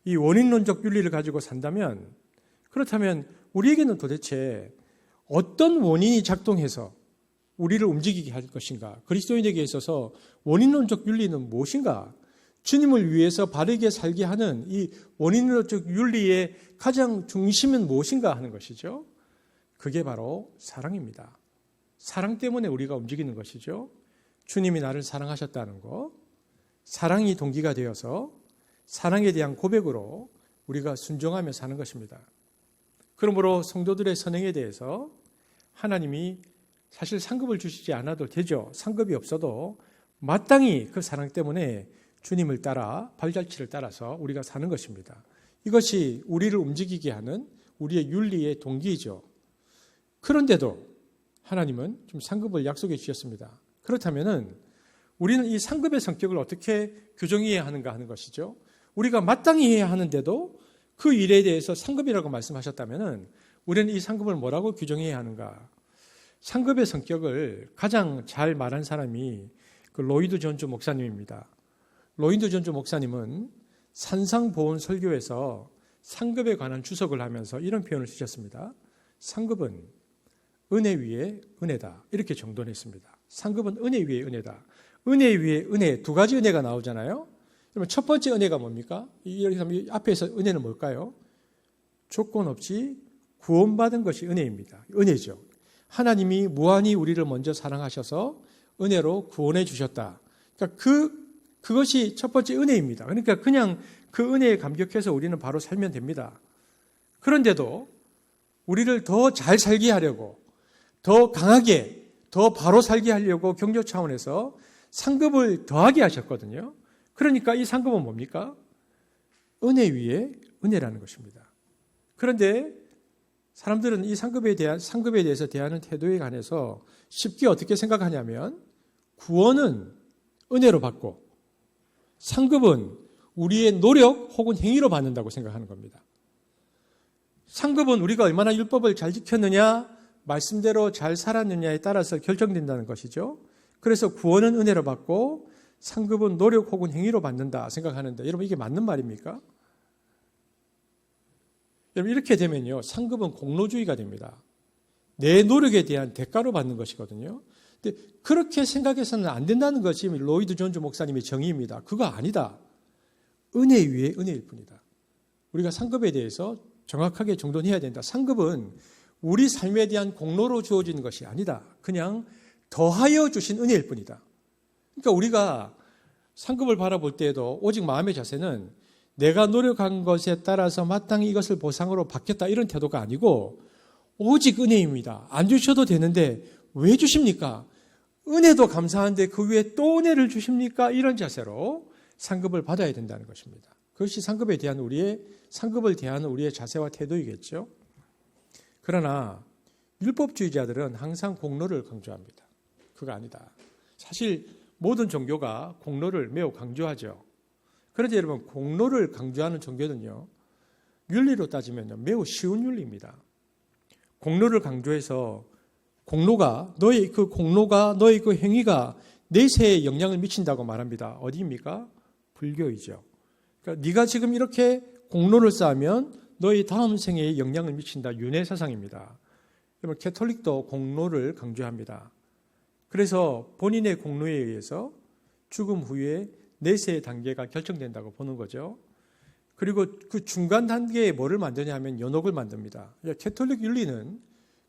이 원인론적 윤리를 가지고 산다면, 그렇다면 우리에게는 도대체 어떤 원인이 작동해서 우리를 움직이게 할 것인가? 그리스도인에게 있어서 원인론적 윤리는 무엇인가? 주님을 위해서 바르게 살게 하는 이 원인론적 윤리의 가장 중심은 무엇인가 하는 것이죠. 그게 바로 사랑입니다. 사랑 때문에 우리가 움직이는 것이죠. 주님이 나를 사랑하셨다는 것, 사랑이 동기가 되어서 사랑에 대한 고백으로 우리가 순종하며 사는 것입니다. 그러므로 성도들의 선행에 대해서 하나님이 사실 상급을 주시지 않아도 되죠. 상급이 없어도 마땅히 그 사랑 때문에 주님을 따라, 발자취를 따라서 우리가 사는 것입니다. 이것이 우리를 움직이게 하는 우리의 윤리의 동기이죠. 그런데도 하나님은 좀 상급을 약속해 주셨습니다. 그렇다면은 우리는 이 상급의 성격을 어떻게 규정해야 하는가 하는 것이죠. 우리가 마땅히 해야 하는데도 그 일에 대해서 상급이라고 말씀하셨다면은 우리는 이 상급을 뭐라고 규정해야 하는가? 상급의 성격을 가장 잘 말한 사람이 그 로이드 존즈 목사님입니다. 로이드 존즈 목사님은 산상보훈 설교에서 상급에 관한 주석을 하면서 이런 표현을 쓰셨습니다. 상급은 은혜 위에 은혜다, 이렇게 정돈했습니다. 상급은 은혜 위에 은혜다. 은혜 위에 은혜, 두 가지 은혜가 나오잖아요. 그러면 첫 번째 은혜가 뭡니까? 이 앞에서 은혜는 뭘까요? 조건 없이 구원받은 것이 은혜입니다. 은혜죠. 하나님이 무한히 우리를 먼저 사랑하셔서 은혜로 구원해 주셨다. 그러니까 그것이 첫 번째 은혜입니다. 그러니까 그냥 그 은혜에 감격해서 우리는 바로 살면 됩니다. 그런데도 우리를 더 잘 살게 하려고, 더 강하게, 더 바로 살게 하려고 격려 차원에서 상급을 더하게 하셨거든요. 그러니까 이 상급은 뭡니까? 은혜 위에 은혜라는 것입니다. 그런데 사람들은 이 상급에 대해서 대하는 태도에 관해서 쉽게 어떻게 생각하냐면, 구원은 은혜로 받고 상급은 우리의 노력 혹은 행위로 받는다고 생각하는 겁니다. 상급은 우리가 얼마나 율법을 잘 지켰느냐, 말씀대로 잘 살았느냐에 따라서 결정된다는 것이죠. 그래서 구원은 은혜로 받고 상급은 노력 혹은 행위로 받는다 생각하는데 여러분 이게 맞는 말입니까? 여러분 이렇게 되면요 상급은 공로주의가 됩니다. 내 노력에 대한 대가로 받는 것이거든요. 근데 그렇게 생각해서는 안 된다는 것이 로이드 존즈 목사님의 정의입니다. 그거 아니다. 은혜 위에 은혜일 뿐이다. 우리가 상급에 대해서 정확하게 정돈해야 된다. 상급은 우리 삶에 대한 공로로 주어진 것이 아니다. 그냥 더하여 주신 은혜일 뿐이다. 그러니까 우리가 상급을 바라볼 때에도 오직 마음의 자세는 내가 노력한 것에 따라서 마땅히 이것을 보상으로 받겠다 이런 태도가 아니고 오직 은혜입니다. 안 주셔도 되는데 왜 주십니까? 은혜도 감사한데 그 위에 또 은혜를 주십니까? 이런 자세로 상급을 받아야 된다는 것입니다. 그것이 상급에 대한 상급을 대하는 우리의 자세와 태도이겠죠. 그러나 율법주의자들은 항상 공로를 강조합니다. 그거 아니다. 사실 모든 종교가 공로를 매우 강조하죠. 그런데 여러분 공로를 강조하는 종교는요. 윤리로 따지면요. 매우 쉬운 윤리입니다. 공로를 강조해서 너의 그 행위가 내세에 영향을 미친다고 말합니다. 어디입니까? 불교이죠. 그러니까 네가 지금 이렇게 공로를 쌓으면 너의 다음 생애에 영향을 미친다. 윤회 사상입니다. 여러분 캐톨릭도 공로를 강조합니다. 그래서 본인의 공로에 의해서 죽음 후에 내세의 단계가 결정된다고 보는 거죠. 그리고 그 중간 단계에 뭐를 만드냐 하면 연옥을 만듭니다. 캐톨릭 윤리는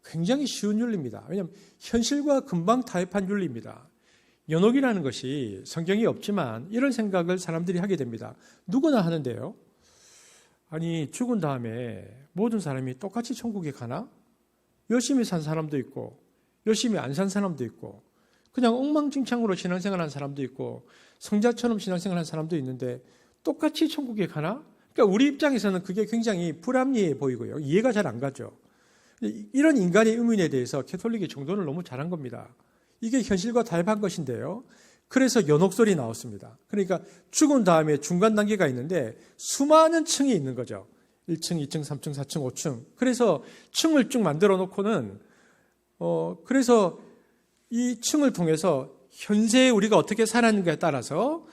굉장히 쉬운 윤리입니다. 왜냐하면 현실과 금방 타협한 윤리입니다. 연옥이라는 것이 성경이 없지만 이런 생각을 사람들이 하게 됩니다. 누구나 하는데요. 아니 죽은 다음에 모든 사람이 똑같이 천국에 가나? 열심히 산 사람도 있고 열심히 안 산 사람도 있고 그냥 엉망진창으로 신앙생활한 사람도 있고 성자처럼 신앙생활한 사람도 있는데 똑같이 천국에 가나? 그러니까 우리 입장에서는 그게 굉장히 불합리해 보이고요. 이해가 잘 안 가죠. 이런 인간의 의문에 대해서 캐톨릭이 정돈을 너무 잘한 겁니다. 이게 현실과 타협한 것인데요. 그래서 연옥설이 나왔습니다. 그러니까 죽은 다음에 중간 단계가 있는데 수많은 층이 있는 거죠. 1층, 2층, 3층, 4층, 5층. 그래서 층을 쭉 만들어 놓고는 그래서 이 층을 통해서 현재에 우리가 어떻게 살았는가에 따라서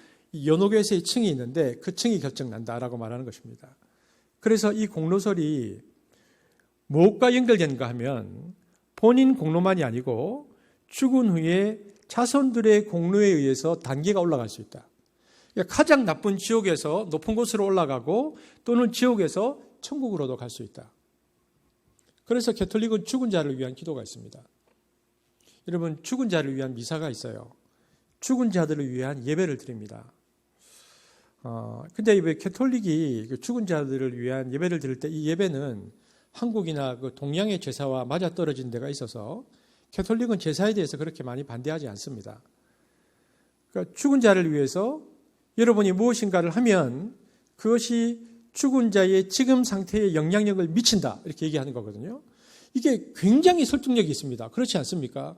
연옥에서의 층이 있는데 그 층이 결정난다라고 말하는 것입니다. 그래서 이 공로설이 무엇과 연결되는가 하면 본인 공로만이 아니고 죽은 후에 자손들의 공로에 의해서 단계가 올라갈 수 있다. 그러니까 가장 나쁜 지옥에서 높은 곳으로 올라가고 또는 지옥에서 천국으로도 갈 수 있다. 그래서 캐톨릭은 죽은 자를 위한 기도가 있습니다. 여러분 죽은 자를 위한 미사가 있어요. 죽은 자들을 위한 예배를 드립니다. 근데 왜 캐톨릭이 죽은 자들을 위한 예배를 드릴 때 이 예배는 한국이나 그 동양의 제사와 맞아떨어진 데가 있어서 캐톨릭은 제사에 대해서 그렇게 많이 반대하지 않습니다. 그러니까 죽은 자를 위해서 여러분이 무엇인가를 하면 그것이 죽은 자의 지금 상태에 영향력을 미친다 이렇게 얘기하는 거거든요. 이게 굉장히 설득력이 있습니다. 그렇지 않습니까?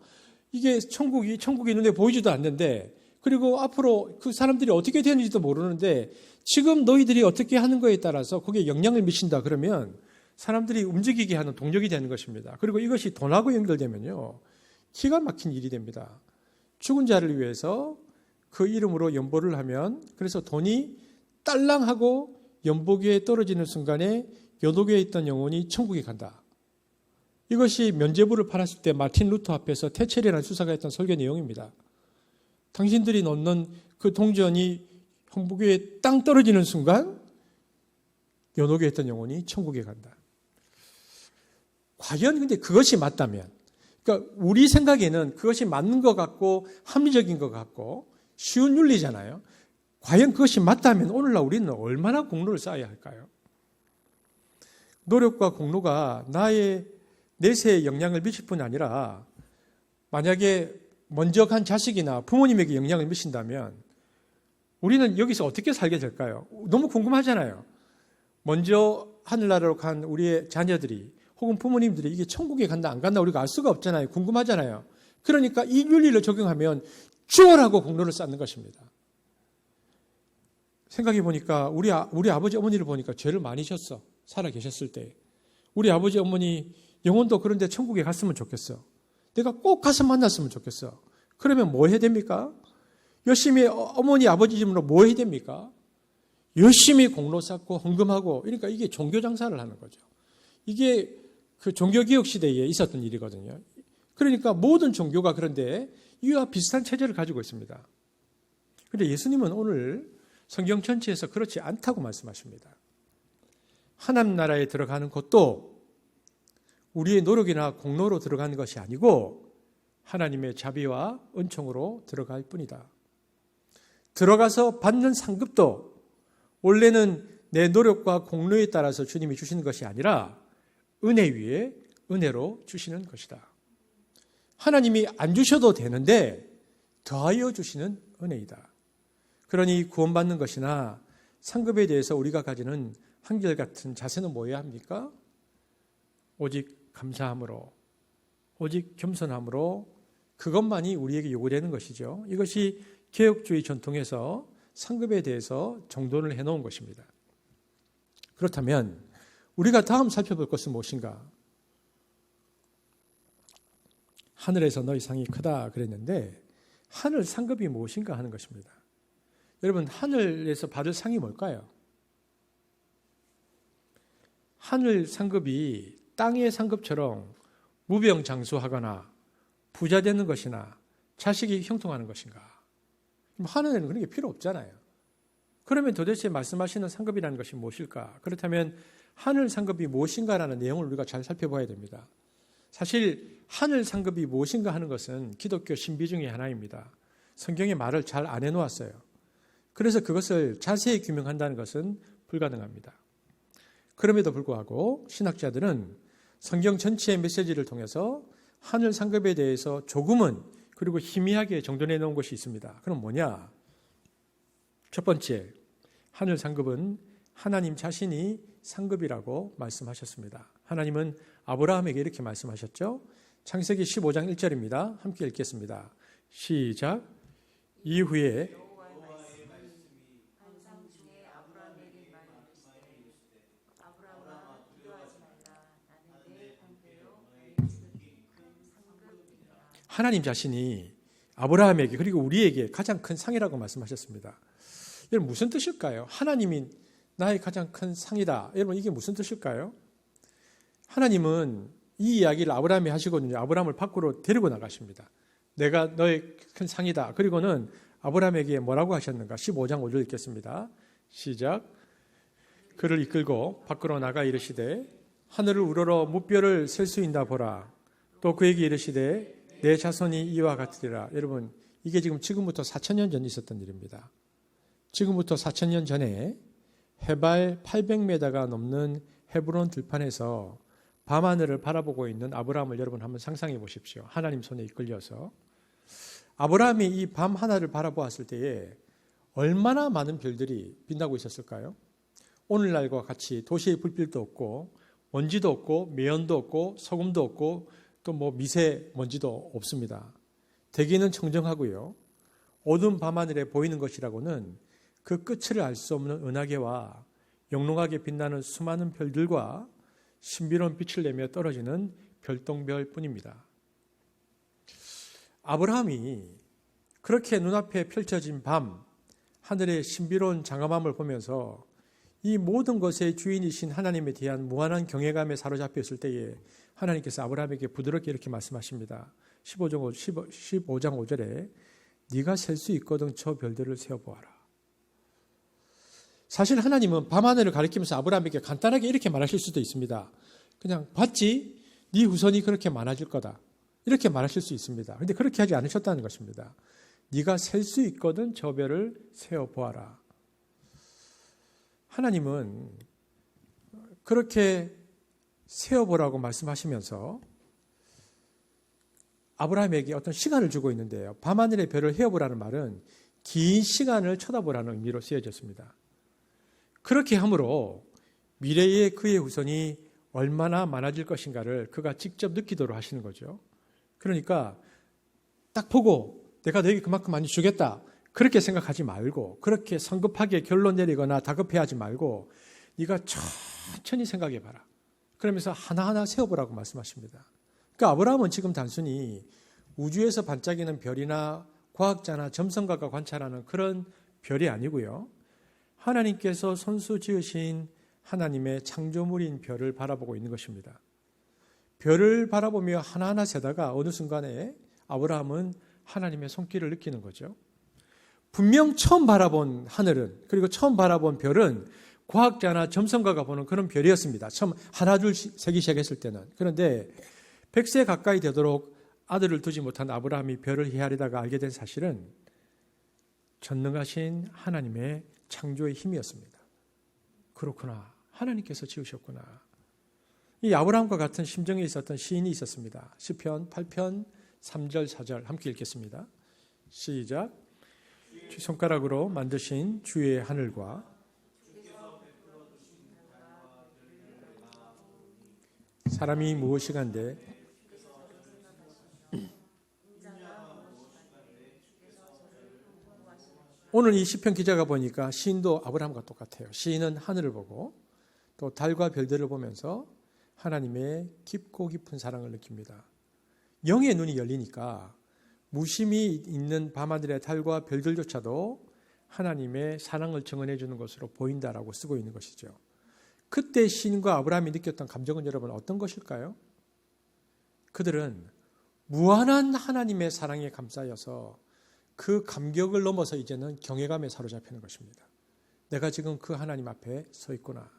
이게 천국이 눈에 보이지도 않는데 그리고 앞으로 그 사람들이 어떻게 되는지도 모르는데 지금 너희들이 어떻게 하는 거에 따라서 거기에 영향을 미친다 그러면 사람들이 움직이게 하는 동력이 되는 것입니다. 그리고 이것이 돈하고 연결되면요. 기가 막힌 일이 됩니다. 죽은 자를 위해서 그 이름으로 연보를 하면 그래서 돈이 딸랑하고 연보기에 떨어지는 순간에 연옥에 있던 영혼이 천국에 간다. 이것이 면죄부를 팔았을 때 마틴 루터 앞에서 테첼이라는 수사가 했던 설교 내용입니다. 당신들이 넣는 그 동전이 형부교에 땅 떨어지는 순간 연옥에 있던 영혼이 천국에 간다. 과연 근데 그것이 맞다면 그러니까 우리 생각에는 그것이 맞는 것 같고 합리적인 것 같고 쉬운 윤리잖아요. 과연 그것이 맞다면 오늘날 우리는 얼마나 공로를 쌓아야 할까요? 노력과 공로가 나의 내세에 영향을 미칠 뿐 아니라 만약에 먼저 간 자식이나 부모님에게 영향을 미친다면 우리는 여기서 어떻게 살게 될까요? 너무 궁금하잖아요. 먼저 하늘나라로 간 우리의 자녀들이 혹은 부모님들이 이게 천국에 간다 안 간다 우리가 알 수가 없잖아요. 궁금하잖아요. 그러니까 이 윤리를 적용하면 죽어라고 공로를 쌓는 것입니다. 생각해 보니까 우리 아버지 어머니를 보니까 죄를 많이 졌어. 살아 계셨을 때. 우리 아버지 어머니 영혼도 그런데 천국에 갔으면 좋겠어. 내가 꼭 가서 만났으면 좋겠어. 그러면 뭐 해야 됩니까? 열심히 어머니 아버지 집으로 뭐 해야 됩니까? 열심히 공로 쌓고 헌금하고, 그러니까 이게 종교 장사를 하는 거죠. 이게 그 종교개혁 시대에 있었던 일이거든요. 그러니까 모든 종교가 그런데 이와 비슷한 체제를 가지고 있습니다. 그런데 예수님은 오늘 성경 전체에서 그렇지 않다고 말씀하십니다. 하나님 나라에 들어가는 것도 우리의 노력이나 공로로 들어가는 것이 아니고 하나님의 자비와 은총으로 들어갈 뿐이다. 들어가서 받는 상급도 원래는 내 노력과 공로에 따라서 주님이 주시는 것이 아니라 은혜 위에 은혜로 주시는 것이다. 하나님이 안 주셔도 되는데 더하여 주시는 은혜이다. 그러니 구원받는 것이나 상급에 대해서 우리가 가지는 한결같은 자세는 뭐여야 합니까? 오직 감사함으로, 오직 겸손함으로, 그것만이 우리에게 요구되는 것이죠. 이것이 개혁주의 전통에서 상급에 대해서 정돈을 해놓은 것입니다. 그렇다면 우리가 다음 살펴볼 것은 무엇인가? 하늘에서 너희 상이 크다 그랬는데 하늘 상급이 무엇인가 하는 것입니다. 여러분, 하늘에서 받을 상이 뭘까요? 하늘 상급이 땅의 상급처럼 무병장수하거나 부자 되는 것이나 자식이 형통하는 것인가? 하늘에는 그런 게 필요 없잖아요. 그러면 도대체 말씀하시는 상급이라는 것이 무엇일까? 그렇다면 하늘 상급이 무엇인가라는 내용을 우리가 잘 살펴봐야 됩니다. 사실 하늘 상급이 무엇인가 하는 것은 기독교 신비 중에 하나입니다. 성경에 말을 잘 안 해놓았어요. 그래서 그것을 자세히 규명한다는 것은 불가능합니다. 그럼에도 불구하고 신학자들은 성경 전체의 메시지를 통해서 하늘 상급에 대해서 조금은 그리고 희미하게 정돈해 놓은 것이 있습니다. 그럼 뭐냐? 첫 번째, 하늘 상급은 하나님 자신이 상급이라고 말씀하셨습니다. 하나님은 아브라함에게 이렇게 말씀하셨죠. 창세기 15장 1절입니다. 함께 읽겠습니다. 시작. 이후에 하나님 자신이 아브라함에게 그리고 우리에게 가장 큰 상이라고 말씀하셨습니다. 여러분, 무슨 뜻일까요? 하나님이 나의 가장 큰 상이다. 여러분, 이게 무슨 뜻일까요? 하나님은 이 이야기를 아브라함이 하시거든요. 아브라함을 밖으로 데리고 나가십니다. 내가 너의 큰 상이다. 그리고는 아브라함에게 뭐라고 하셨는가? 15장 5절 읽겠습니다. 시작. 그를 이끌고 밖으로 나가 이르시되 하늘을 우러러 무뼈를 셀 수 있나 보라. 또 그에게 이르시되 내 자손이 이와 같으리라. 여러분, 이게 지금부터 4,000년 전 있었던 일입니다. 지금부터 4,000년 전에 해발 800m가 넘는 헤브론 들판에서 밤하늘을 바라보고 있는 아브라함을 여러분 한번 상상해 보십시오. 하나님 손에 이끌려서. 아브라함이 이 밤 하늘을 바라보았을 때에 얼마나 많은 별들이 빛나고 있었을까요? 오늘날과 같이 도시의 불빛도 없고 먼지도 없고 매연도 없고 소금도 없고 또 미세먼지도 없습니다. 대기는 청정하고요. 어두운 밤하늘에 보이는 것이라고는 그 끝을 알 수 없는 은하계와 영롱하게 빛나는 수많은 별들과 신비로운 빛을 내며 떨어지는 별똥별 뿐입니다. 아브라함이 그렇게 눈앞에 펼쳐진 밤 하늘의 신비로운 장엄함을 보면서 이 모든 것의 주인이신 하나님에 대한 무한한 경외감에 사로잡혔을 때에 하나님께서 아브라함에게 부드럽게 이렇게 말씀하십니다. 15장 5절에 네가 셀 수 있거든 저 별들을 세어보아라. 사실 하나님은 밤하늘을 가리키면서 아브라함에게 간단하게 이렇게 말하실 수도 있습니다. 그냥 봤지? 네 후손이 그렇게 많아질 거다. 이렇게 말하실 수 있습니다. 그런데 그렇게 하지 않으셨다는 것입니다. 네가 셀 수 있거든 저 별을 세어보아라. 하나님은 그렇게 세어보라고 말씀하시면서 아브라함에게 어떤 시간을 주고 있는데요. 밤하늘의 별을 헤어보라는 말은 긴 시간을 쳐다보라는 의미로 쓰여졌습니다. 그렇게 함으로 미래의 그의 후손이 얼마나 많아질 것인가를 그가 직접 느끼도록 하시는 거죠. 그러니까 딱 보고 내가 너에게 그만큼 많이 주겠다. 그렇게 생각하지 말고 그렇게 성급하게 결론 내리거나 다급해하지 말고 네가 천천히 생각해봐라. 그러면서 하나하나 세워보라고 말씀하십니다. 그러니까 아브라함은 지금 단순히 우주에서 반짝이는 별이나 과학자나 점성가가 관찰하는 그런 별이 아니고요. 하나님께서 손수 지으신 하나님의 창조물인 별을 바라보고 있는 것입니다. 별을 바라보며 하나하나 세다가 어느 순간에 아브라함은 하나님의 손길을 느끼는 거죠. 분명 처음 바라본 하늘은, 그리고 처음 바라본 별은 과학자나 점성가가 보는 그런 별이었습니다. 처음 하나 둘 세기 시작했을 때는. 그런데 100세 가까이 되도록 아들을 두지 못한 아브라함이 별을 헤아리다가 알게 된 사실은 전능하신 하나님의 창조의 힘이었습니다. 그렇구나. 하나님께서 지으셨구나. 이 아브라함과 같은 심정에 있었던 시인이 있었습니다. 시편 8편 3절 4절 함께 읽겠습니다. 시작. 주 손가락으로 만드신 주의 하늘과 사람이 무엇이간데 오늘 이 시편 기자가 보니까 시인도 아브라함과 똑같아요. 시인은 하늘을 보고 또 달과 별들을 보면서 하나님의 깊고 깊은 사랑을 느낍니다. 영의 눈이 열리니까 무심히 있는 밤하늘의 달과 별들조차도 하나님의 사랑을 증언해 주는 것으로 보인다라고 쓰고 있는 것이죠. 그때 시인과 아브라함이 느꼈던 감정은 여러분 어떤 것일까요? 그들은 무한한 하나님의 사랑에 감싸여서 그 감격을 넘어서 이제는 경외감에 사로잡히는 것입니다. 내가 지금 그 하나님 앞에 서 있구나.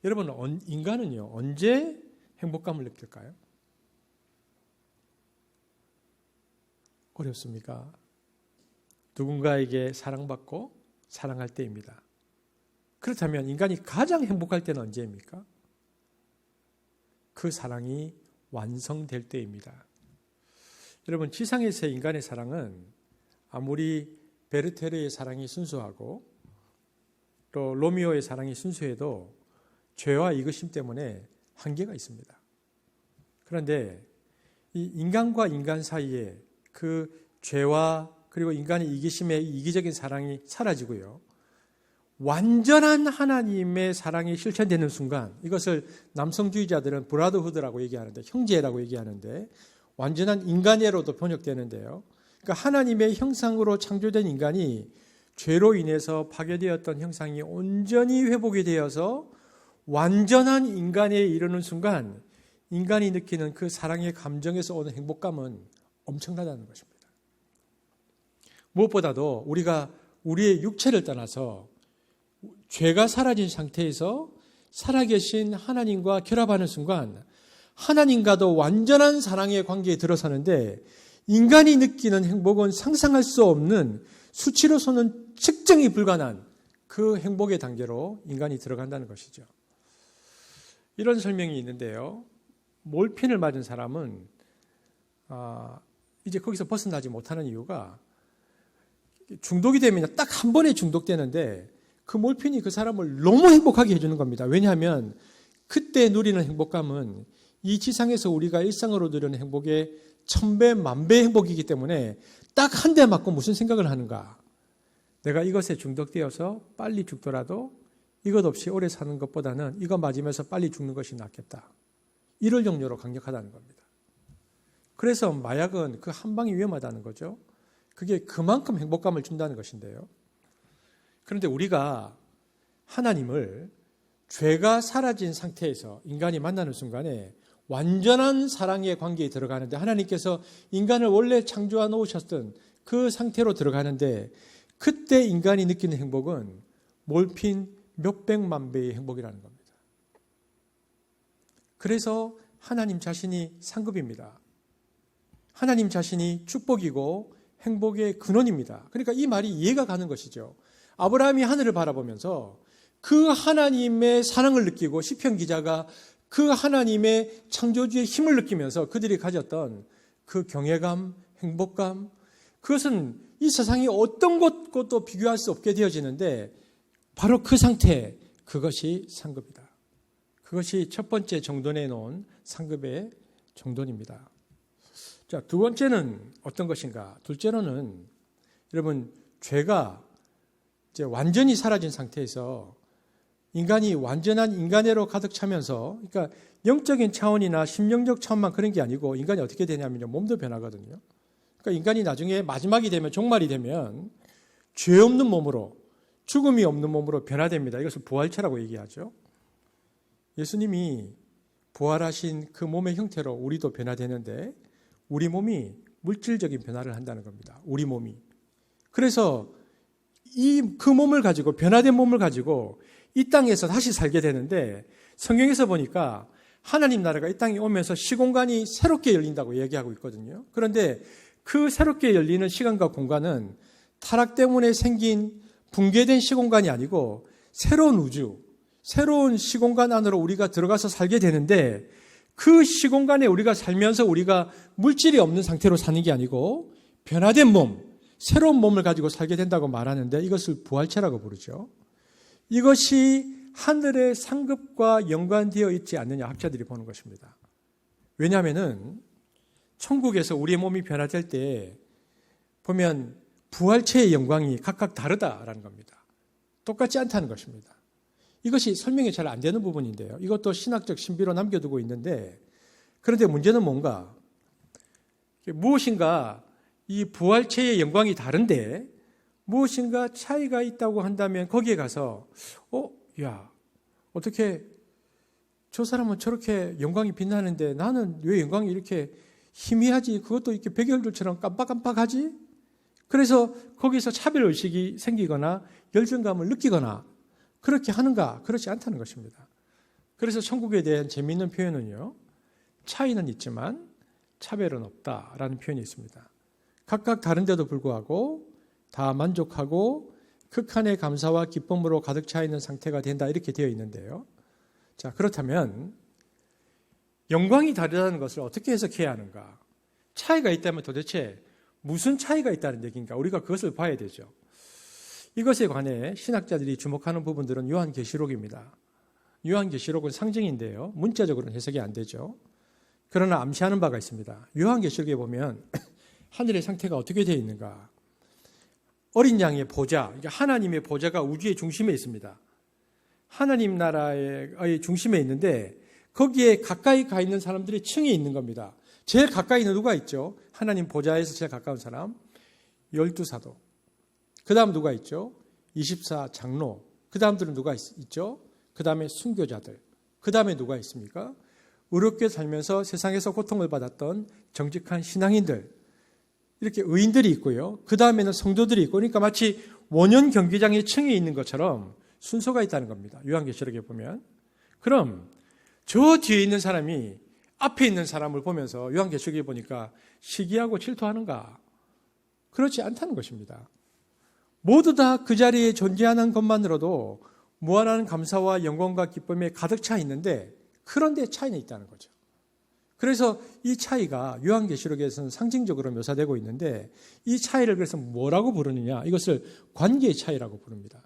여러분, 인간은요, 언제 행복감을 느낄까요? 어렵습니까? 누군가에게 사랑받고 사랑할 때입니다. 그렇다면 인간이 가장 행복할 때는 언제입니까? 그 사랑이 완성될 때입니다. 여러분, 지상에서의 인간의 사랑은 아무리 베르테르의 사랑이 순수하고 또 로미오의 사랑이 순수해도 죄와 이기심 때문에 한계가 있습니다. 그런데 이 인간과 인간 사이에 그 죄와 그리고 인간의 이기심의 이기적인 사랑이 사라지고요. 완전한 하나님의 사랑이 실천되는 순간, 이것을 남성주의자들은 브라더후드라고 얘기하는데, 형제라고 얘기하는데, 완전한 인간애로도 번역되는데요. 그러니까 하나님의 형상으로 창조된 인간이 죄로 인해서 파괴되었던 형상이 온전히 회복이 되어서 완전한 인간에 이르는 순간 인간이 느끼는 그 사랑의 감정에서 오는 행복감은 엄청나다는 것입니다. 무엇보다도 우리가 우리의 육체를 떠나서 죄가 사라진 상태에서 살아계신 하나님과 결합하는 순간 하나님과도 완전한 사랑의 관계에 들어서는데 인간이 느끼는 행복은 상상할 수 없는 수치로서는 측정이 불가능한 그 행복의 단계로 인간이 들어간다는 것이죠. 이런 설명이 있는데요. 몰핀을 맞은 사람은 이제 거기서 벗어나지 못하는 이유가 중독이 되면 딱 한 번에 중독되는데 그 몰핀이 그 사람을 너무 행복하게 해주는 겁니다. 왜냐하면 그때 누리는 행복감은 이 지상에서 우리가 일상으로 누리는 행복의 1000배, 10,000배의 행복이기 때문에 딱 한 대 맞고 무슨 생각을 하는가. 내가 이것에 중독되어서 빨리 죽더라도 이것 없이 오래 사는 것보다는 이거 맞으면서 빨리 죽는 것이 낫겠다. 이럴 정도로 강력하다는 겁니다. 그래서 마약은 그 한 방이 위험하다는 거죠. 그게 그만큼 행복감을 준다는 것인데요. 그런데 우리가 하나님을 죄가 사라진 상태에서 인간이 만나는 순간에 완전한 사랑의 관계에 들어가는데 하나님께서 인간을 원래 창조해 놓으셨던 그 상태로 들어가는데 그때 인간이 느끼는 행복은 몰핀 몇백만 배의 행복이라는 겁니다. 그래서 하나님 자신이 상급입니다. 하나님 자신이 축복이고 행복의 근원입니다. 그러니까 이 말이 이해가 가는 것이죠. 아브라함이 하늘을 바라보면서 그 하나님의 사랑을 느끼고 시편 기자가 그 하나님의 창조주의 힘을 느끼면서 그들이 가졌던 그 경외감, 행복감, 그것은 이 세상이 어떤 것과도 비교할 수 없게 되어지는데 바로 그 상태, 그것이 상급이다. 그것이 첫 번째 정돈해 놓은 상급의 정돈입니다. 자, 두 번째는 어떤 것인가? 둘째로는 여러분, 죄가 이제 완전히 사라진 상태에서 인간이 완전한 인간애로 가득 차면서, 그러니까 영적인 차원이나 심령적 차원만 그런 게 아니고 인간이 어떻게 되냐면요, 몸도 변하거든요. 그러니까 인간이 나중에 마지막이 되면, 종말이 되면 죄 없는 몸으로, 죽음이 없는 몸으로 변화됩니다. 이것을 부활체라고 얘기하죠. 예수님이 부활하신 그 몸의 형태로 우리도 변화되는데 우리 몸이 물질적인 변화를 한다는 겁니다. 우리 몸이. 그래서 그 몸을 가지고, 변화된 몸을 가지고 이 땅에서 다시 살게 되는데, 성경에서 보니까 하나님 나라가 이 땅에 오면서 시공간이 새롭게 열린다고 얘기하고 있거든요. 그런데 그 새롭게 열리는 시간과 공간은 타락 때문에 생긴 붕괴된 시공간이 아니고 새로운 우주, 새로운 시공간 안으로 우리가 들어가서 살게 되는데, 그 시공간에 우리가 살면서 우리가 물질이 없는 상태로 사는 게 아니고 변화된 몸, 새로운 몸을 가지고 살게 된다고 말하는데, 이것을 부활체라고 부르죠. 이것이 하늘의 상급과 연관되어 있지 않느냐, 학자들이 보는 것입니다. 왜냐하면 천국에서 우리의 몸이 변화될 때 보면 부활체의 영광이 각각 다르다라는 겁니다. 똑같지 않다는 것입니다. 이것이 설명이 잘 안 되는 부분인데요. 이것도 신학적 신비로 남겨두고 있는데, 그런데 문제는 뭔가, 무엇인가 이 부활체의 영광이 다른데 무엇인가 차이가 있다고 한다면 거기에 가서 야, 어떻게 저 사람은 저렇게 영광이 빛나는데 나는 왜 영광이 이렇게 희미하지? 그것도 이렇게 백열들처럼 깜빡깜빡하지? 그래서 거기서 차별의식이 생기거나 열정감을 느끼거나 그렇게 하는가? 그렇지 않다는 것입니다. 그래서 천국에 대한 재미있는 표현은요, 차이는 있지만 차별은 없다라는 표현이 있습니다. 각각 다른데도 불구하고 다 만족하고 극한의 감사와 기쁨으로 가득 차 있는 상태가 된다, 이렇게 되어 있는데요. 자, 그렇다면 영광이 다르다는 것을 어떻게 해석해야 하는가? 차이가 있다면 도대체 무슨 차이가 있다는 얘기인가? 우리가 그것을 봐야 되죠. 이것에 관해 신학자들이 주목하는 부분들은 요한계시록입니다. 요한계시록은 상징인데요, 문자적으로는 해석이 안 되죠. 그러나 암시하는 바가 있습니다. 요한계시록에 보면 하늘의 상태가 어떻게 되어 있는가? 어린 양의 보좌, 그러니까 하나님의 보좌가 우주의 중심에 있습니다. 하나님 나라의 중심에 있는데 거기에 가까이 가 있는 사람들이 층이 있는 겁니다. 제일 가까이는 누가 있죠? 하나님 보좌에서 제일 가까운 사람 12사도. 그 다음 누가 있죠? 24장로. 그 다음들은 누가 있죠? 그 다음에 순교자들. 그 다음에 누가 있습니까? 의롭게 살면서 세상에서 고통을 받았던 정직한 신앙인들, 이렇게 의인들이 있고요. 그 다음에는 성도들이 있고, 그러니까 마치 원년 경기장에 층이 있는 것처럼 순서가 있다는 겁니다. 요한계시록에 보면. 그럼 저 뒤에 있는 사람이 앞에 있는 사람을 보면서 요한계시록에 보니까 시기하고 질투하는가? 그렇지 않다는 것입니다. 모두 다 그 자리에 존재하는 것만으로도 무한한 감사와 영광과 기쁨에 가득 차 있는데, 그런데 차이는 있다는 거죠. 그래서 이 차이가 요한계시록에서는 상징적으로 묘사되고 있는데, 이 차이를 그래서 뭐라고 부르느냐? 이것을 관계의 차이라고 부릅니다.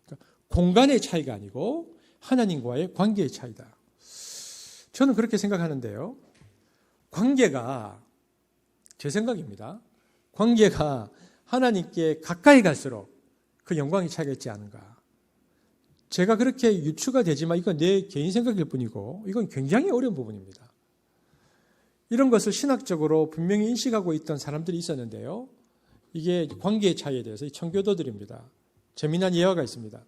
그러니까 공간의 차이가 아니고 하나님과의 관계의 차이다. 저는 그렇게 생각하는데요. 관계가, 제 생각입니다, 관계가 하나님께 가까이 갈수록 그 영광의 차이가 있지 않은가. 제가 그렇게 유추가 되지만 이건 내 개인 생각일 뿐이고 이건 굉장히 어려운 부분입니다. 이런 것을 신학적으로 분명히 인식하고 있던 사람들이 있었는데요. 이게 관계의 차이에 대해서 이 청교도들입니다. 재미난 예화가 있습니다.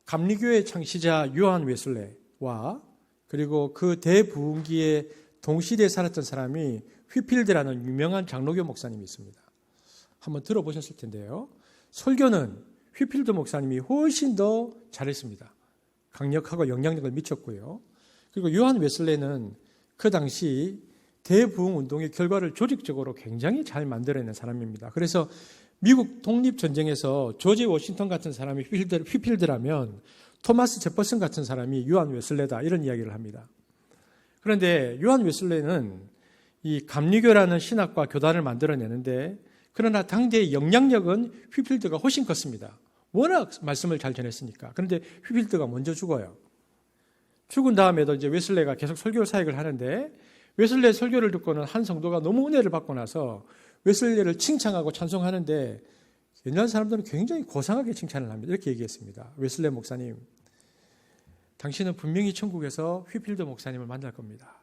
감리교의 창시자 요한 웨슬레와 그리고 그 대부흥기에 동시대에 살았던 사람이 휘필드라는 유명한 장로교 목사님이 있습니다. 한번 들어보셨을 텐데요. 설교는 휘필드 목사님이 훨씬 더 잘했습니다. 강력하고 영향력을 미쳤고요. 그리고 요한 웨슬레는 그 당시 대부흥 운동의 결과를 조직적으로 굉장히 잘 만들어낸 사람입니다. 그래서 미국 독립전쟁에서 조지 워싱턴 같은 사람이 휘필드라면 토마스 제퍼슨 같은 사람이 요한 웨슬레다, 이런 이야기를 합니다. 그런데 요한 웨슬레는 이 감리교라는 신학과 교단을 만들어내는데, 그러나 당대의 영향력은 휘필드가 훨씬 컸습니다. 워낙 말씀을 잘 전했으니까. 그런데 휘필드가 먼저 죽어요. 죽은 다음에도 이제 웨슬레가 계속 설교 사역을 하는데, 웨슬레 설교를 듣고는 한 성도가 너무 은혜를 받고 나서 웨슬레를 칭찬하고 찬송하는데 옛날 사람들은 굉장히 고상하게 칭찬을 합니다. 이렇게 얘기했습니다. 웨슬레 목사님, 당신은 분명히 천국에서 휘필드 목사님을 만날 겁니다.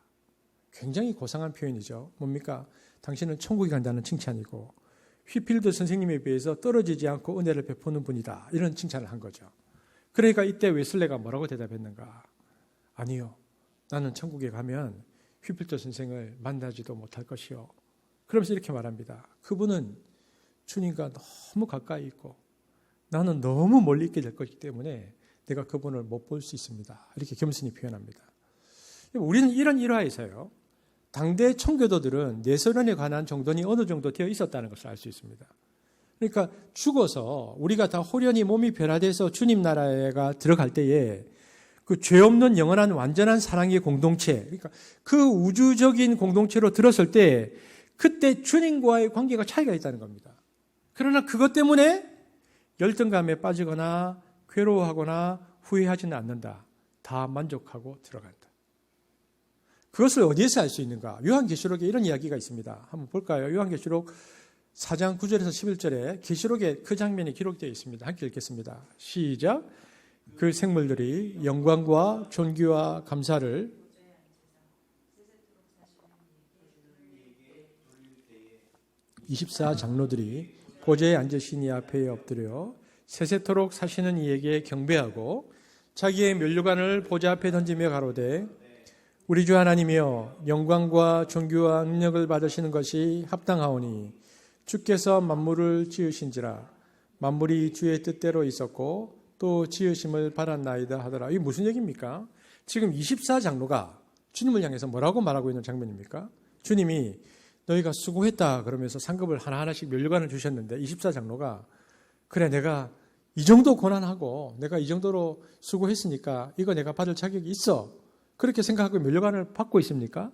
굉장히 고상한 표현이죠. 뭡니까? 당신은 천국에 간다는 칭찬이고 휘필드 선생님에 비해서 떨어지지 않고 은혜를 베푸는 분이다. 이런 칭찬을 한 거죠. 그러니까 이때 웨슬레가 뭐라고 대답했는가? 아니요. 나는 천국에 가면 휘필드 선생을 만나지도 못할 것이요. 그러면서 이렇게 말합니다. 그분은 주님과 너무 가까이 있고 나는 너무 멀리 있게 될 것이기 때문에 내가 그분을 못 볼 수 있습니다. 이렇게 겸손히 표현합니다. 우리는 이런 일화에서요. 당대 청교도들은 내선언에 관한 정돈이 어느 정도 되어 있었다는 것을 알 수 있습니다. 그러니까 죽어서 우리가 다 호련히 몸이 변화돼서 주님 나라에가 들어갈 때에 그 죄 없는 영원한 완전한 사랑의 공동체, 그러니까 그 우주적인 공동체로 들었을 때 그때 주님과의 관계가 차이가 있다는 겁니다. 그러나 그것 때문에 열등감에 빠지거나 괴로워하거나 후회하지는 않는다. 다 만족하고 들어간다. 그것을 어디에서 알 수 있는가? 요한계시록에 이런 이야기가 있습니다. 한번 볼까요? 요한계시록 4장 9절에서 11절에 계시록에 그 장면이 기록되어 있습니다. 함께 읽겠습니다. 시작. 그 생물들이 영광과 존귀와 감사를 24장로들이 보좌에 앉으신 이 앞에 엎드려 세세토록 사시는 이에게 경배하고 자기의 면류관을 보좌 앞에 던지며 가로되 우리 주 하나님이여 영광과 존귀와 능력을 받으시는 것이 합당하오니 주께서 만물을 지으신지라 만물이 주의 뜻대로 있었고 또 지으심을 바랐나이다 하더라. 이게 무슨 얘기입니까? 지금 24장로가 주님을 향해서 뭐라고 말하고 있는 장면입니까? 주님이 너희가 수고했다 그러면서 상급을 하나하나씩 면류관을 주셨는데 24장로가 그래 내가 이 정도 고난하고 내가 이 정도로 수고했으니까 이거 내가 받을 자격이 있어. 그렇게 생각하고 면류관을 받고 있습니까?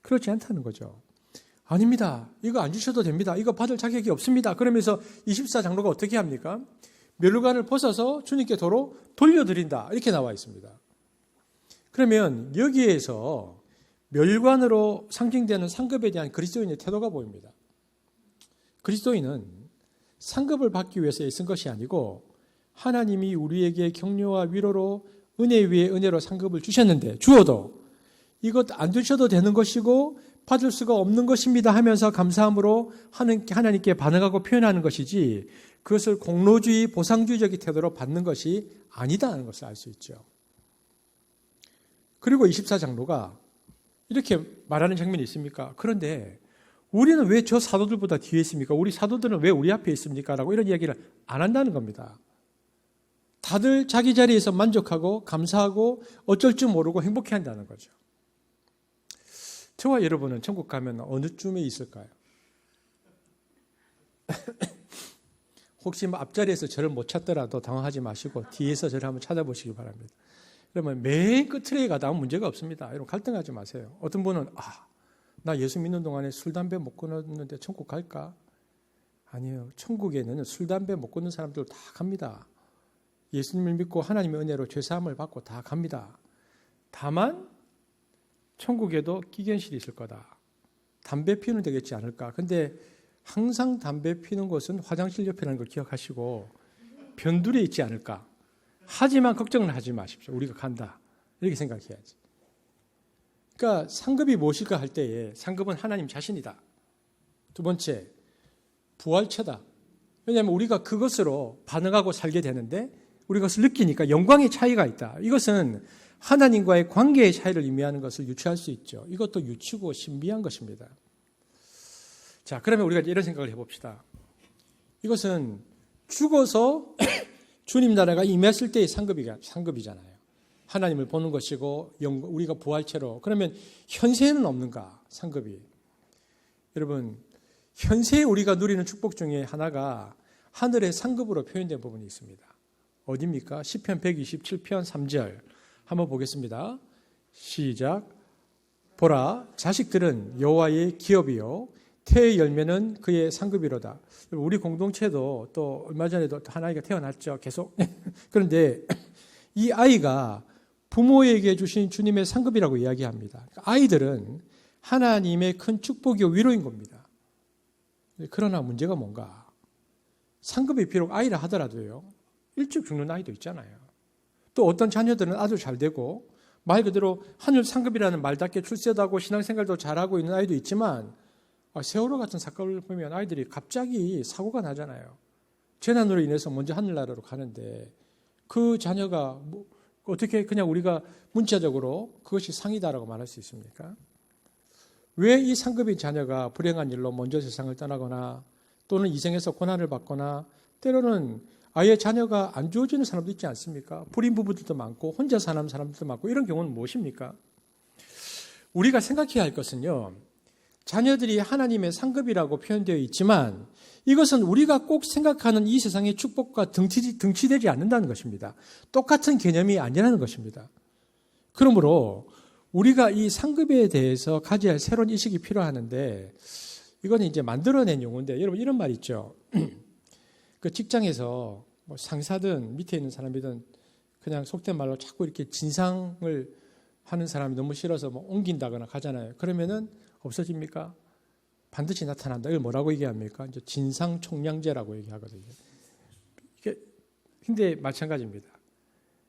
그렇지 않다는 거죠. 아닙니다. 이거 안 주셔도 됩니다. 이거 받을 자격이 없습니다. 그러면서 24장로가 어떻게 합니까? 면류관을 벗어서 주님께 도로 돌려드린다. 이렇게 나와 있습니다. 그러면 여기에서 멸관으로 상징되는 상급에 대한 그리스도인의 태도가 보입니다. 그리스도인은 상급을 받기 위해서 애쓴 것이 아니고 하나님이 우리에게 격려와 위로로 은혜 위에 은혜로 상급을 주셨는데 주어도 이것 안 주셔도 되는 것이고 받을 수가 없는 것입니다 하면서 감사함으로 하나님께 반응하고 표현하는 것이지 그것을 공로주의, 보상주의적인 태도로 받는 것이 아니다는 것을 알 수 있죠. 그리고 24장로가 이렇게 말하는 장면이 있습니까? 그런데 우리는 왜 저 사도들보다 뒤에 있습니까? 우리 사도들은 왜 우리 앞에 있습니까? 라고 이런 이야기를 안 한다는 겁니다. 다들 자기 자리에서 만족하고 감사하고 어쩔 줄 모르고 행복해한다는 거죠. 저와 여러분은 천국 가면 어느 쯤에 있을까요? 혹시 앞자리에서 저를 못 찾더라도 당황하지 마시고 뒤에서 저를 한번 찾아보시기 바랍니다. 그러면 맨 끝에 가다 문제가 없습니다. 여러분 갈등하지 마세요. 어떤 분은 나 예수 믿는 동안에 술, 담배 못 끊었는데 천국 갈까? 아니에요. 천국에는 술, 담배 못 끊는 사람들 다 갑니다. 예수님을 믿고 하나님의 은혜로 죄사함을 받고 다 갑니다. 다만 천국에도 기견실이 있을 거다. 담배 피우면 되겠지 않을까? 근데 항상 담배 피우는 곳은 화장실 옆이라는 걸 기억하시고 변두리에 있지 않을까? 하지만 걱정은 하지 마십시오. 우리가 간다. 이렇게 생각해야지. 그러니까 상급이 무엇일까 할 때에 상급은 하나님 자신이다. 두 번째, 부활체다. 왜냐하면 우리가 그것으로 반응하고 살게 되는데 우리가 그것을 느끼니까 영광의 차이가 있다. 이것은 하나님과의 관계의 차이를 의미하는 것을 유추할 수 있죠. 이것도 유치고 신비한 것입니다. 자, 그러면 우리가 이런 생각을 해봅시다. 이것은 죽어서 주님 나라가 임했을 때의 상급이잖아요. 하나님을 보는 것이고 우리가 부활체로. 그러면 현세에는 없는가? 상급이. 여러분, 현세에 우리가 누리는 축복 중에 하나가 하늘의 상급으로 표현된 부분이 있습니다. 어디입니까? 시편 127편 3절 한번 보겠습니다. 시작. 보라, 자식들은 여호와의 기업이요 태의 열매는 그의 상급이로다. 우리 공동체도 또 얼마 전에도 한 아이가 태어났죠. 계속. 그런데 이 아이가 부모에게 주신 주님의 상급이라고 이야기합니다. 아이들은 하나님의 큰 축복이요 위로인 겁니다. 그러나 문제가 뭔가? 상급이 비록 아이라 하더라도요, 일찍 죽는 아이도 있잖아요. 또 어떤 자녀들은 아주 잘 되고 말 그대로 하늘 상급이라는 말답게 출세도 하고 신앙생활도 잘하고 있는 아이도 있지만, 세월호 같은 사건을 보면 아이들이 갑자기 사고가 나잖아요. 재난으로 인해서 먼저 하늘나라로 가는데 그 자녀가 어떻게 그냥 우리가 문자적으로 그것이 상이다라고 말할 수 있습니까? 왜 이 상급인 자녀가 불행한 일로 먼저 세상을 떠나거나 또는 이생에서 고난을 받거나 때로는 아예 자녀가 안 주어지는 사람도 있지 않습니까? 불임 부부들도 많고 혼자 사는 사람들도 많고 이런 경우는 무엇입니까? 우리가 생각해야 할 것은요, 자녀들이 하나님의 상급이라고 표현되어 있지만 이것은 우리가 꼭 생각하는 이 세상의 축복과 등치되지 않는다는 것입니다. 똑같은 개념이 아니라는 것입니다. 그러므로 우리가 이 상급에 대해서 가져야 할 새로운 인식이 필요하는데, 이거는 이제 만들어낸 용어인데, 여러분 이런 말 있죠. 그 직장에서 뭐 상사든 밑에 있는 사람이든 그냥 속된 말로 자꾸 이렇게 진상을 하는 사람이 너무 싫어서 뭐 옮긴다거나 가잖아요. 그러면은 없어집니까? 반드시 나타난다. 이걸 뭐라고 얘기합니까? 이제 진상총량제라고 얘기하거든요. 근데 마찬가지입니다.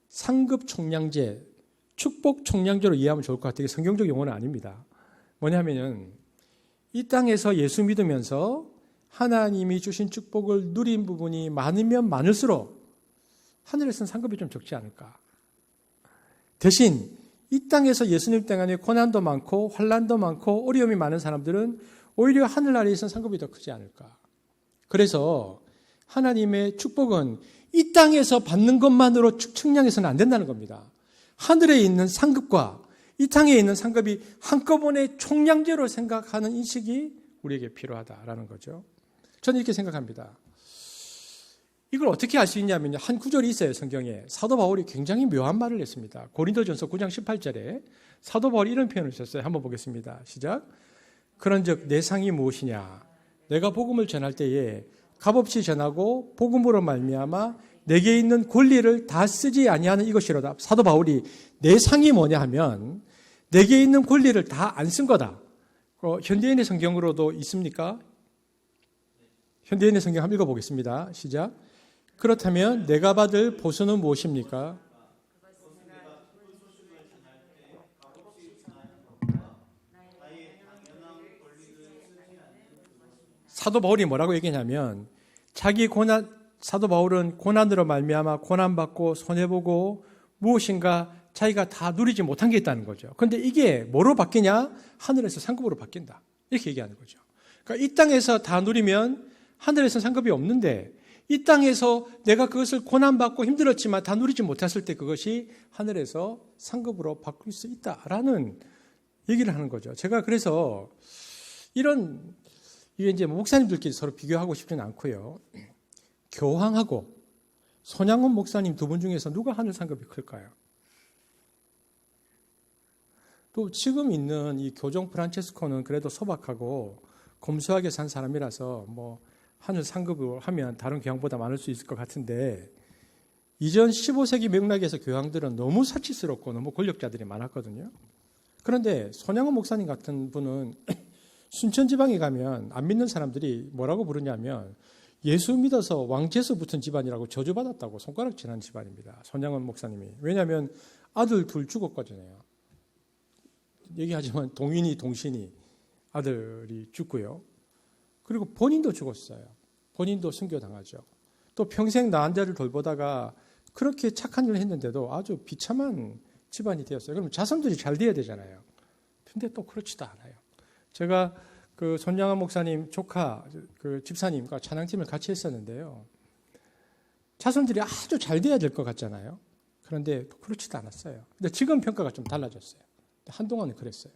상급 총량제, 축복 총량제로 이해하면 좋을 것 같아요. 이게 성경적 용어는 아닙니다. 뭐냐면은 이 땅에서 예수 믿으면서 하나님이 주신 축복을 누린 부분이 많으면 많을수록 하늘에서는 상급이 좀 적지 않을까. 대신 이 땅에서 예수님 때문에 고난도 많고 환난도 많고 어려움이 많은 사람들은 오히려 하늘나라에서는 상급이 더 크지 않을까. 그래서 하나님의 축복은 이 땅에서 받는 것만으로 측량해서는 안 된다는 겁니다. 하늘에 있는 상급과 이 땅에 있는 상급이 한꺼번에 총량제로 생각하는 인식이 우리에게 필요하다라는 거죠. 저는 이렇게 생각합니다. 이걸 어떻게 알 수 있냐면 한 구절이 있어요. 성경에. 사도 바울이 굉장히 묘한 말을 했습니다. 고린도전서 9장 18절에 사도 바울이 이런 표현을 썼어요. 한번 보겠습니다. 시작. 그런즉 내 상이 무엇이냐? 내가 복음을 전할 때에 값없이 전하고 복음으로 말미암아 내게 있는 권리를 다 쓰지 아니하는 이것이로다. 사도 바울이 내 상이 뭐냐 하면 내게 있는 권리를 다 안 쓴 거다. 현대인의 성경으로도 있습니까? 현대인의 성경 한번 읽어보겠습니다. 시작. 그렇다면 내가 받을 보수는 무엇입니까? 사도 바울이 뭐라고 얘기하냐면 사도 바울은 고난으로 말미암아 고난받고 손해보고 무엇인가 자기가 다 누리지 못한 게 있다는 거죠. 그런데 이게 뭐로 바뀌냐? 하늘에서 상급으로 바뀐다. 이렇게 얘기하는 거죠. 그러니까 이 땅에서 다 누리면 하늘에서 상급이 없는데 이 땅에서 내가 그것을 고난받고 힘들었지만 다 누리지 못했을 때 그것이 하늘에서 상급으로 바뀔 수 있다라는 얘기를 하는 거죠. 제가 그래서 이게 이제 목사님들끼리 서로 비교하고 싶지는 않고요. 교황하고 손양원 목사님 두 분 중에서 누가 하늘 상급이 클까요? 또 지금 있는 이 교종 프란체스코는 그래도 소박하고 검소하게 산 사람이라서 뭐 하늘 상급을 하면 다른 교황보다 많을 수 있을 것 같은데, 이전 15세기 맥락에서 교황들은 너무 사치스럽고 너무 권력자들이 많았거든요. 그런데 손양원 목사님 같은 분은 순천지방에 가면 안 믿는 사람들이 뭐라고 부르냐면 예수 믿어서 왕재수 붙은 집안이라고 저주받았다고 손가락질하는 집안입니다. 손양원 목사님이. 왜냐하면 아들 둘 죽었거든요. 얘기하지만 동인이 동신이 아들이 죽고요. 그리고 본인도 죽었어요. 본인도 순교당하죠. 또 평생 나한 자를 돌보다가 그렇게 착한 일을 했는데도 아주 비참한 집안이 되었어요. 그럼 자손들이 잘 돼야 되잖아요. 근데 또 그렇지도 않아요. 제가 그 손양원 목사님 조카 그 집사님과 찬양팀을 같이 했었는데요. 자손들이 아주 잘 돼야 될 것 같잖아요. 그런데 또 그렇지도 않았어요. 근데 지금 평가가 좀 달라졌어요. 한동안은 그랬어요.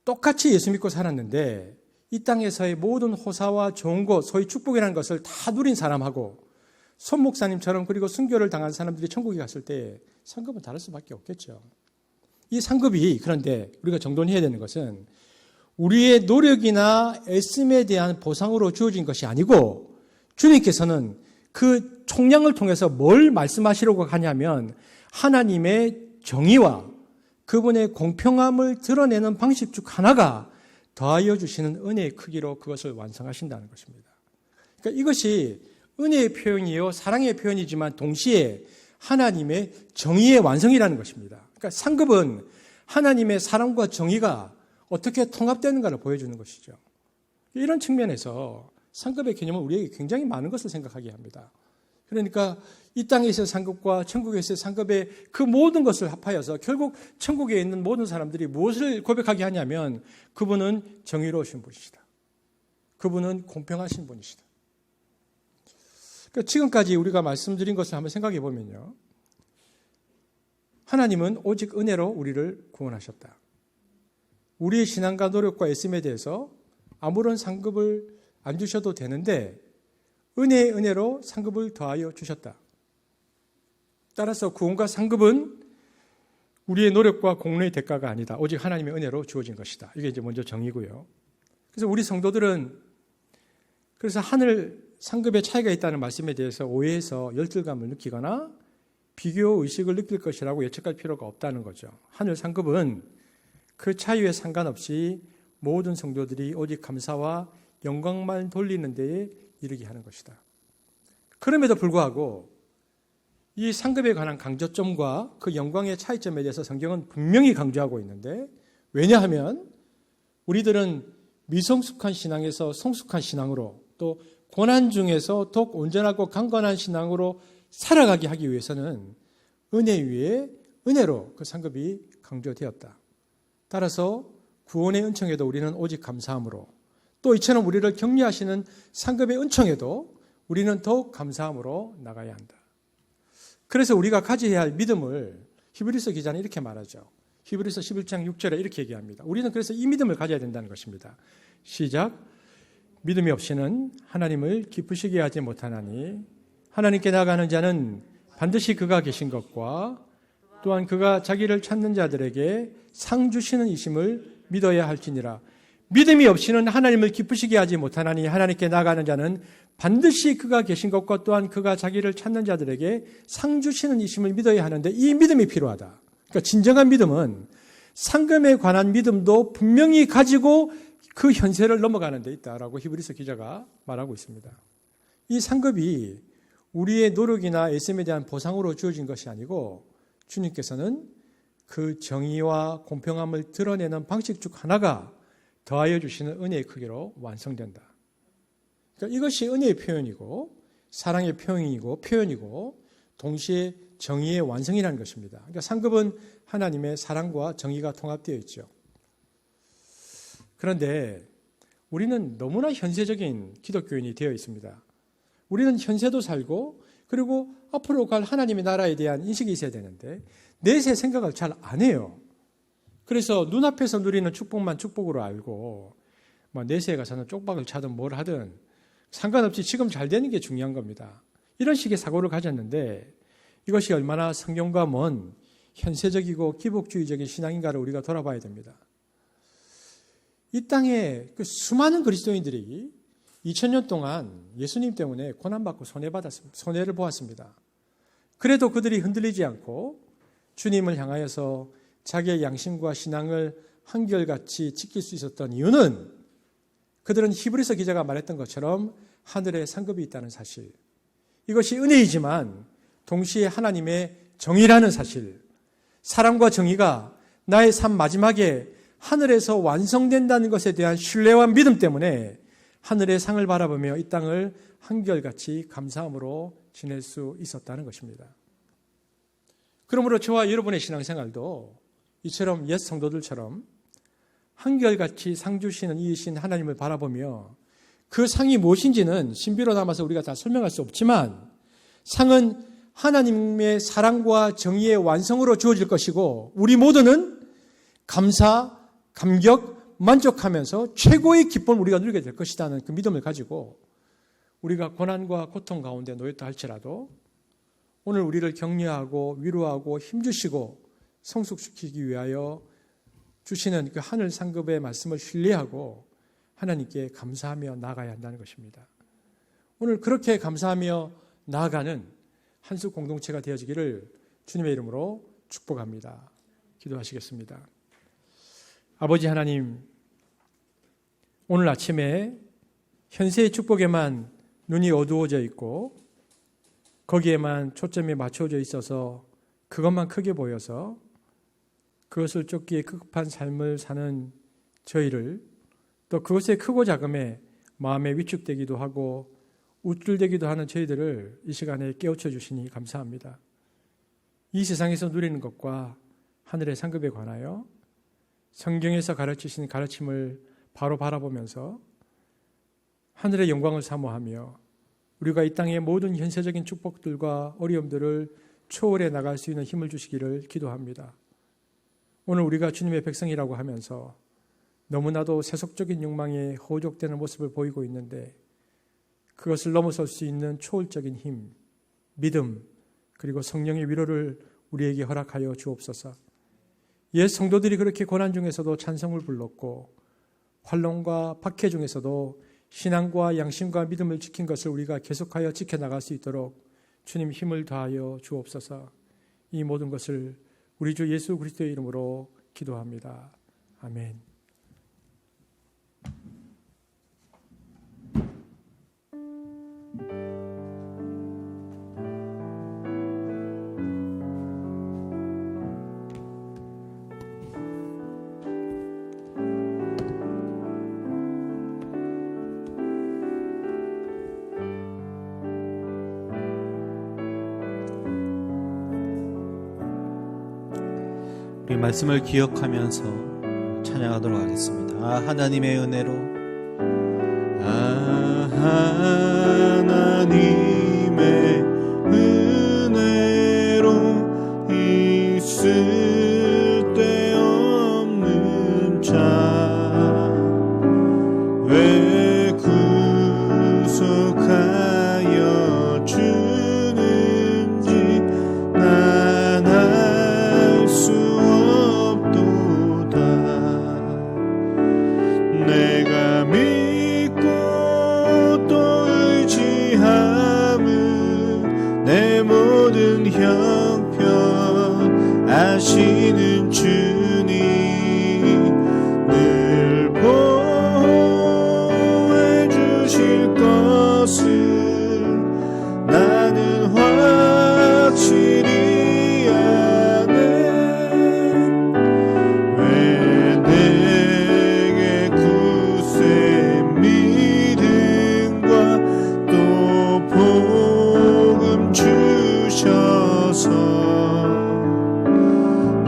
똑같이 예수 믿고 살았는데 이 땅에서의 모든 호사와 좋은 것, 소위 축복이라는 것을 다 누린 사람하고 손 목사님처럼 그리고 순교를 당한 사람들이 천국에 갔을 때 상급은 다를 수밖에 없겠죠. 이 상급이 그런데 우리가 정돈해야 되는 것은 우리의 노력이나 애씀에 대한 보상으로 주어진 것이 아니고 주님께서는 그 총량을 통해서 뭘 말씀하시려고 하냐면 하나님의 정의와 그분의 공평함을 드러내는 방식 중 하나가 더하여 주시는 은혜의 크기로 그것을 완성하신다는 것입니다. 그러니까 이것이 은혜의 표현이요 사랑의 표현이지만 동시에 하나님의 정의의 완성이라는 것입니다. 그러니까 상급은 하나님의 사랑과 정의가 어떻게 통합되는가를 보여주는 것이죠. 이런 측면에서 상급의 개념은 우리에게 굉장히 많은 것을 생각하게 합니다. 그러니까 이 땅에서의 상급과 천국에서의 상급의 그 모든 것을 합하여서 결국 천국에 있는 모든 사람들이 무엇을 고백하게 하냐면 그분은 정의로우신 분이시다. 그분은 공평하신 분이시다. 그러니까 지금까지 우리가 말씀드린 것을 한번 생각해 보면요. 하나님은 오직 은혜로 우리를 구원하셨다. 우리의 신앙과 노력과 애씀에 대해서 아무런 상급을 안 주셔도 되는데 은혜의 은혜로 상급을 더하여 주셨다. 따라서 구원과 상급은 우리의 노력과 공로의 대가가 아니다. 오직 하나님의 은혜로 주어진 것이다. 이게 이제 먼저 정의고요. 그래서 우리 성도들은 그래서 하늘 상급의 차이가 있다는 말씀에 대해서 오해해서 열등감을 느끼거나 비교 의식을 느낄 것이라고 예측할 필요가 없다는 거죠. 하늘 상급은 그 차이에 상관없이 모든 성도들이 오직 감사와 영광만 돌리는 데에 이르게 하는 것이다. 그럼에도 불구하고 이 상급에 관한 강조점과 그 영광의 차이점에 대해서 성경은 분명히 강조하고 있는데 왜냐하면 우리들은 미성숙한 신앙에서 성숙한 신앙으로 또 고난 중에서 더욱 온전하고 강건한 신앙으로 살아가게 하기 위해서는 은혜 위에 은혜로 그 상급이 강조되었다. 따라서 구원의 은총에도 우리는 오직 감사함으로 또 이처럼 우리를 격려하시는 상급의 은총에도 우리는 더욱 감사함으로 나가야 한다. 그래서 우리가 가져야 할 믿음을 히브리서 기자는 이렇게 말하죠. 히브리서 11장 6절에 이렇게 얘기합니다. 우리는 그래서 이 믿음을 가져야 된다는 것입니다. 시작. 믿음이 없이는 하나님을 기쁘시게 하지 못하나니 하나님께 나아가는 자는 반드시 그가 계신 것과 또한 그가 자기를 찾는 자들에게 상 주시는 이심을 믿어야 할지니라. 믿음이 없이는 하나님을 기쁘시게 하지 못하나니 하나님께 나아가는 자는 반드시 그가 계신 것과 또한 그가 자기를 찾는 자들에게 상 주시는 이심을 믿어야 하는데 이 믿음이 필요하다. 그러니까 진정한 믿음은 상급에 관한 믿음도 분명히 가지고 그 현세를 넘어가는 데 있다라고 히브리서 기자가 말하고 있습니다. 이 상급이 우리의 노력이나 애씀에 대한 보상으로 주어진 것이 아니고 주님께서는 그 정의와 공평함을 드러내는 방식 중 하나가 더하여 주시는 은혜의 크기로 완성된다. 그러니까 이것이 은혜의 표현이고 사랑의 표현이고 동시에 정의의 완성이라는 것입니다. 그러니까 상급은 하나님의 사랑과 정의가 통합되어 있죠. 그런데 우리는 너무나 현세적인 기독교인이 되어 있습니다. 우리는 현세도 살고 그리고 앞으로 갈 하나님의 나라에 대한 인식이 있어야 되는데 내세 생각을 잘 안 해요. 그래서 눈앞에서 누리는 축복만 축복으로 알고 내세에 가서는 쪽박을 차든 뭘 하든 상관없이 지금 잘 되는 게 중요한 겁니다. 이런 식의 사고를 가졌는데 이것이 얼마나 성경과 먼 현세적이고 기복주의적인 신앙인가를 우리가 돌아봐야 됩니다. 이 땅에 그 수많은 그리스도인들이 2000년 동안 예수님 때문에 고난받고 손해를 보았습니다. 그래도 그들이 흔들리지 않고 주님을 향하여서 자기의 양심과 신앙을 한결같이 지킬 수 있었던 이유는 그들은 히브리서 기자가 말했던 것처럼 하늘에 상급이 있다는 사실, 이것이 은혜이지만 동시에 하나님의 정의라는 사실, 사랑과 정의가 나의 삶 마지막에 하늘에서 완성된다는 것에 대한 신뢰와 믿음 때문에 하늘의 상을 바라보며 이 땅을 한결같이 감사함으로 지낼 수 있었다는 것입니다. 그러므로 저와 여러분의 신앙생활도 이처럼 옛 성도들처럼 한결같이 상 주시는 이이신 하나님을 바라보며 그 상이 무엇인지는 신비로 남아서 우리가 다 설명할 수 없지만 상은 하나님의 사랑과 정의의 완성으로 주어질 것이고 우리 모두는 감사, 감격, 만족하면서 최고의 기쁨을 우리가 누리게 될 것이라는 그 믿음을 가지고 우리가 고난과 고통 가운데 놓였다 할지라도 오늘 우리를 격려하고 위로하고 힘주시고 성숙시키기 위하여 주시는 그 하늘 상급의 말씀을 신뢰하고 하나님께 감사하며 나아가야 한다는 것입니다. 오늘 그렇게 감사하며 나아가는 한수 공동체가 되어지기를 주님의 이름으로 축복합니다. 기도하시겠습니다. 아버지 하나님, 오늘 아침에 현세의 축복에만 눈이 어두워져 있고 거기에만 초점이 맞춰져 있어서 그것만 크게 보여서 그것을 쫓기에 급한 삶을 사는 저희를, 또 그것의 크고 작음에 마음에 위축되기도 하고 우쭐대기도 하는 저희들을 이 시간에 깨우쳐 주시니 감사합니다. 이 세상에서 누리는 것과 하늘의 상급에 관하여 성경에서 가르치신 가르침을 바로 바라보면서 하늘의 영광을 사모하며 우리가 이 땅의 모든 현세적인 축복들과 어려움들을 초월해 나갈 수 있는 힘을 주시기를 기도합니다. 오늘 우리가 주님의 백성이라고 하면서 너무나도 세속적인 욕망에 호족되는 모습을 보이고 있는데 그것을 넘어설 수 있는 초월적인 힘, 믿음, 그리고 성령의 위로를 우리에게 허락하여 주옵소서. 옛 성도들이 그렇게 고난 중에서도 찬송을 불렀고 환난과 박해 중에서도 신앙과 양심과 믿음을 지킨 것을 우리가 계속하여 지켜나갈 수 있도록 주님 힘을 더하여 주옵소서. 이 모든 것을 우리 주 예수 그리스도의 이름으로 기도합니다. 아멘. 우리 말씀을 기억하면서 찬양하도록 하겠습니다. 하나님의 은혜로, 하나님의 은혜로 있을 데 없는 자 왜 구속하여 주는지 난 알 수 없도다. 내가 믿고 또 의지함은 내 모든 형편 아시는 주님 늘 보호해 주실 것을 나는 확실히 아네. 왜 내게 굳세 믿음과 또 복음 주셔서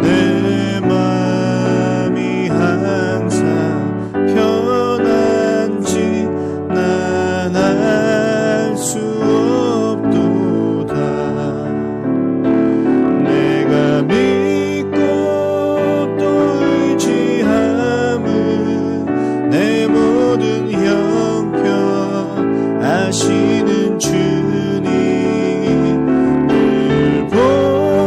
내 마음이 항상 편한지 난 알 수 없도다. 내가 믿고 또 의지함은 내 모든 형편 아시는 주님 늘 보호해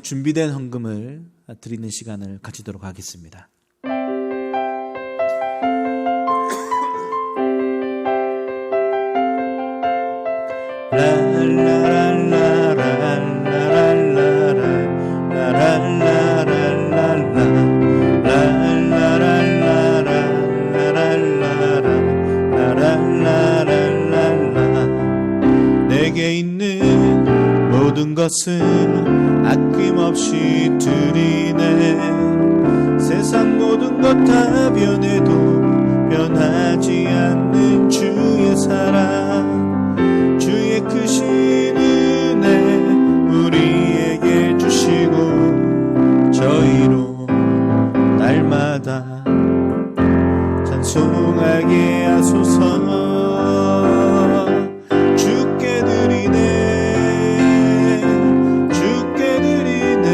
시간 준비된 헌금을 드리는 시간을 가지도록 하겠습니다. 내게 있는 모든 것을 아낌없이 드리네. 세상 모든 것 다 변해도 변하지 않는 주의 사랑, 주의 크신 은혜 우리에게 주시고 저희로 날마다 찬송하게 하소서. 주께 드리네, 주께 드리네.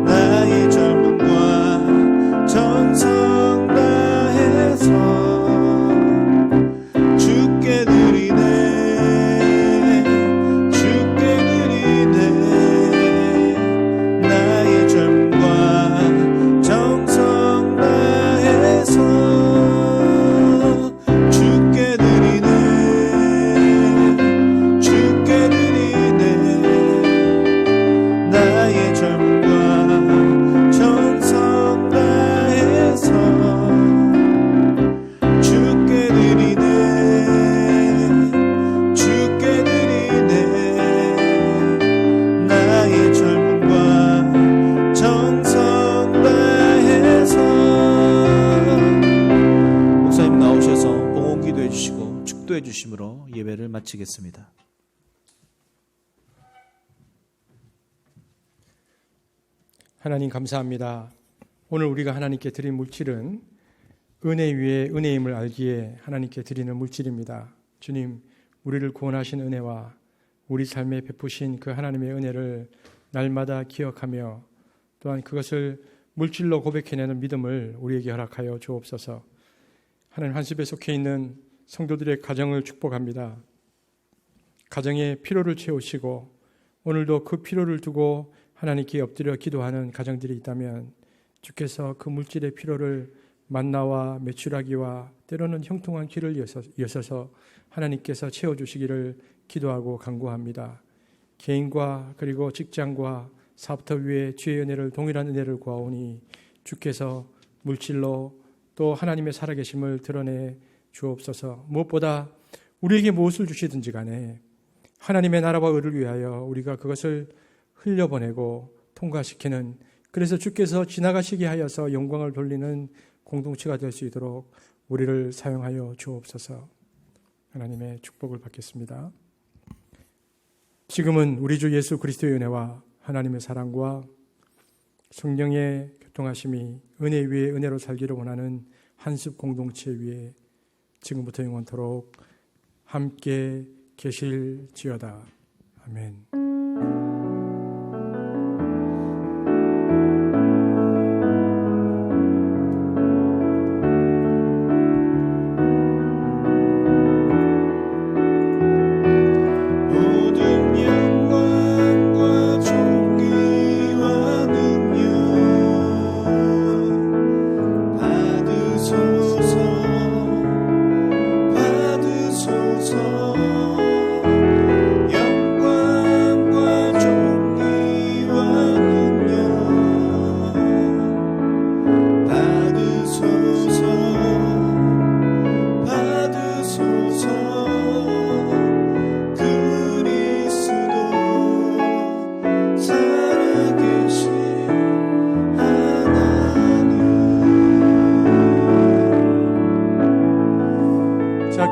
나의 젊음과 정성 다해서 주께 드리네, 주께 드리네. 나의 젊음과 정성 다해서 주께 드리네, 주께 드리네. 나의 젊음과 정성 다해서 주께 드리네, 주께 드리네. 나의 젊음과 정성 다해서. 목사님 나오셔서 봉헌기도 해주시고 축도해 주심으로 예배를 마치겠습니다. 하나님 감사합니다. 오늘 우리가 하나님께 드린 물질은 은혜 위에 은혜임을 알기에 하나님께 드리는 물질입니다. 주님, 우리를 구원하신 은혜와 우리 삶에 베푸신 그 하나님의 은혜를 날마다 기억하며 또한 그것을 물질로 고백해내는 믿음을 우리에게 허락하여 주옵소서. 하나님 한습에 속해 있는 성도들의 가정을 축복합니다. 가정의 필요를 채우시고 오늘도 그 필요를 두고 하나님께 엎드려 기도하는 가정들이 있다면 주께서 그 물질의 필요를 만나와 메추라기와 때로는 형통한 길을 여셔서 하나님께서 채워주시기를 기도하고 간구합니다. 개인과 그리고 직장과 사업터 위에 주의 은혜를 동일한 은혜를 구하오니 주께서 물질로 또 하나님의 살아계심을 드러내 주옵소서. 무엇보다 우리에게 무엇을 주시든지 간에 하나님의 나라와 의를 위하여 우리가 그것을 흘려보내고 통과시키는, 그래서 주께서 지나가시게 하여서 영광을 돌리는 공동체가 될 수 있도록 우리를 사용하여 주옵소서. 하나님의 축복을 받겠습니다. 지금은 우리 주 예수 그리스도의 은혜와 하나님의 사랑과 성령의 교통하심이 은혜 위에 은혜로 살기를 원하는 한습 공동체 위에 지금부터 영원토록 함께 계실지어다. 아멘.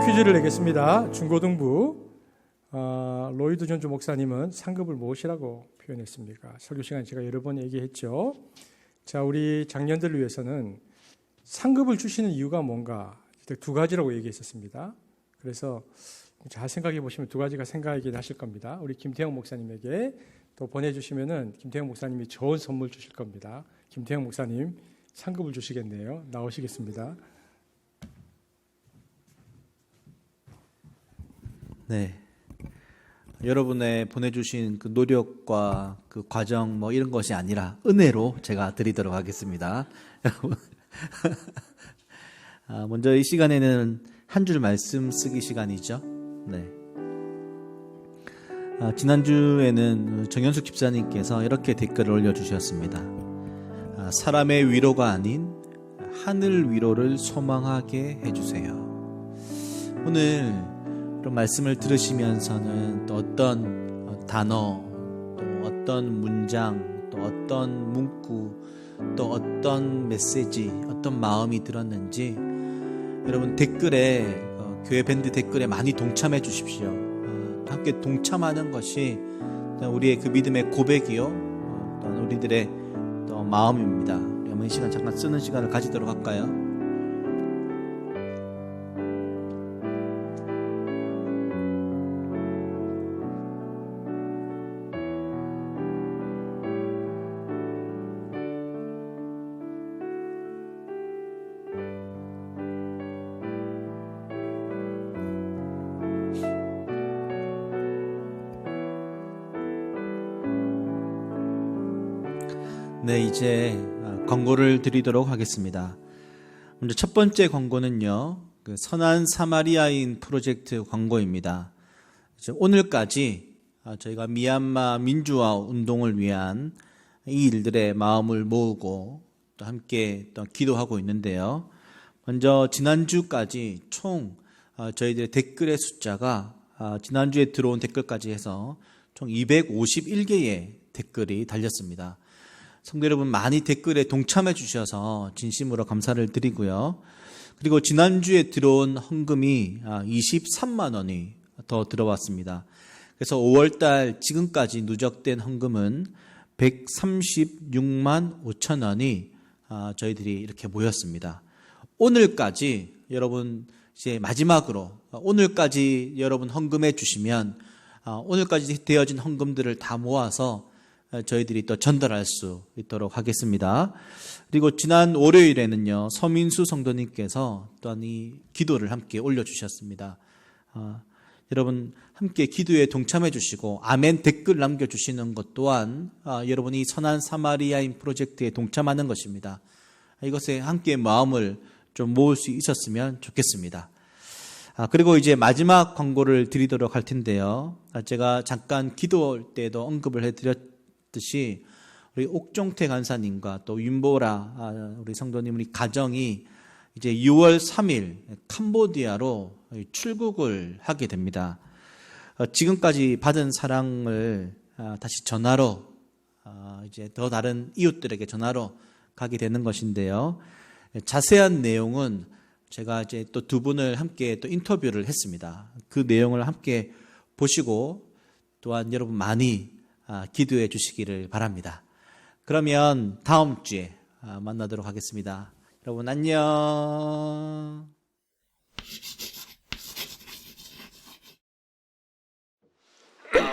퀴즈를 내겠습니다. 중고등부 로이드 존주 목사님은 상급을 무엇이라고 표현했습니까? 설교 시간에 제가 여러 번 얘기했죠. 자, 우리 장년들을 위해서는 상급을 주시는 이유가 뭔가 두 가지라고 얘기했었습니다. 그래서 잘 생각해 보시면 두 가지가 생각이 나실 겁니다. 우리 김태형 목사님에게 또 보내주시면은 김태형 목사님이 좋은 선물 주실 겁니다. 김태형 목사님 상급을 주시겠네요. 나오시겠습니다. 네, 여러분의 보내주신 그 노력과 그 과정 뭐 이런 것이 아니라 은혜로 제가 드리도록 하겠습니다. 여러분, 먼저 이 시간에는 한 줄 말씀 쓰기 시간이죠. 네. 지난주에는 정현숙 집사님께서 이렇게 댓글을 올려주셨습니다. 사람의 위로가 아닌 하늘 위로를 소망하게 해주세요. 오늘 그런 말씀을 들으시면서는 또 어떤 단어, 또 어떤 문장, 또 어떤 문구, 또 어떤 메시지, 어떤 마음이 들었는지 여러분 댓글에 교회 밴드 댓글에 많이 동참해 주십시오. 함께 동참하는 것이 우리의 그 믿음의 고백이요, 또한 우리들의 또 마음입니다. 우리 한번 이 시간 잠깐 쓰는 시간을 가지도록 할까요? 네, 이제 광고를 드리도록 하겠습니다. 먼저 첫 번째 광고는요, 그 선한 사마리아인 프로젝트 광고입니다. 오늘까지 저희가 미얀마 민주화 운동을 위한 이 일들의 마음을 모으고 또 함께 또 기도하고 있는데요. 먼저 지난주까지 총 저희들의 댓글의 숫자가 지난주에 들어온 댓글까지 해서 총 251개의 댓글이 달렸습니다. 성도 여러분, 많이 댓글에 동참해 주셔서 진심으로 감사를 드리고요. 그리고 지난주에 들어온 헌금이 23만 원이 더 들어왔습니다. 그래서 5월달 지금까지 누적된 헌금은 136만 5천 원이 저희들이 이렇게 모였습니다. 오늘까지 여러분 이제 마지막으로 오늘까지 여러분 헌금해 주시면 오늘까지 되어진 헌금들을 다 모아서 저희들이 또 전달할 수 있도록 하겠습니다. 그리고 지난 월요일에는요, 서민수 성도님께서 또한 이 기도를 함께 올려주셨습니다. 여러분 함께 기도에 동참해 주시고 아멘 댓글 남겨주시는 것 또한 여러분이 선한 사마리아인 프로젝트에 동참하는 것입니다. 이것에 함께 마음을 좀 모을 수 있었으면 좋겠습니다. 그리고 이제 마지막 광고를 드리도록 할 텐데요. 제가 잠깐 기도할 때도 언급을 해드렸 듯이 우리 옥종태 간사님과 또 윤보라 우리 성도님 우리 가정이 이제 6월 3일 캄보디아로 출국을 하게 됩니다. 지금까지 받은 사랑을 다시 전하러 이제 더 다른 이웃들에게 전하러 가게 되는 것인데요. 자세한 내용은 제가 이제 또 두 분을 함께 또 인터뷰를 했습니다. 그 내용을 함께 보시고 또한 여러분 많이 기도해 주시기를 바랍니다. 그러면 다음 주에 만나도록 하겠습니다. 여러분 안녕.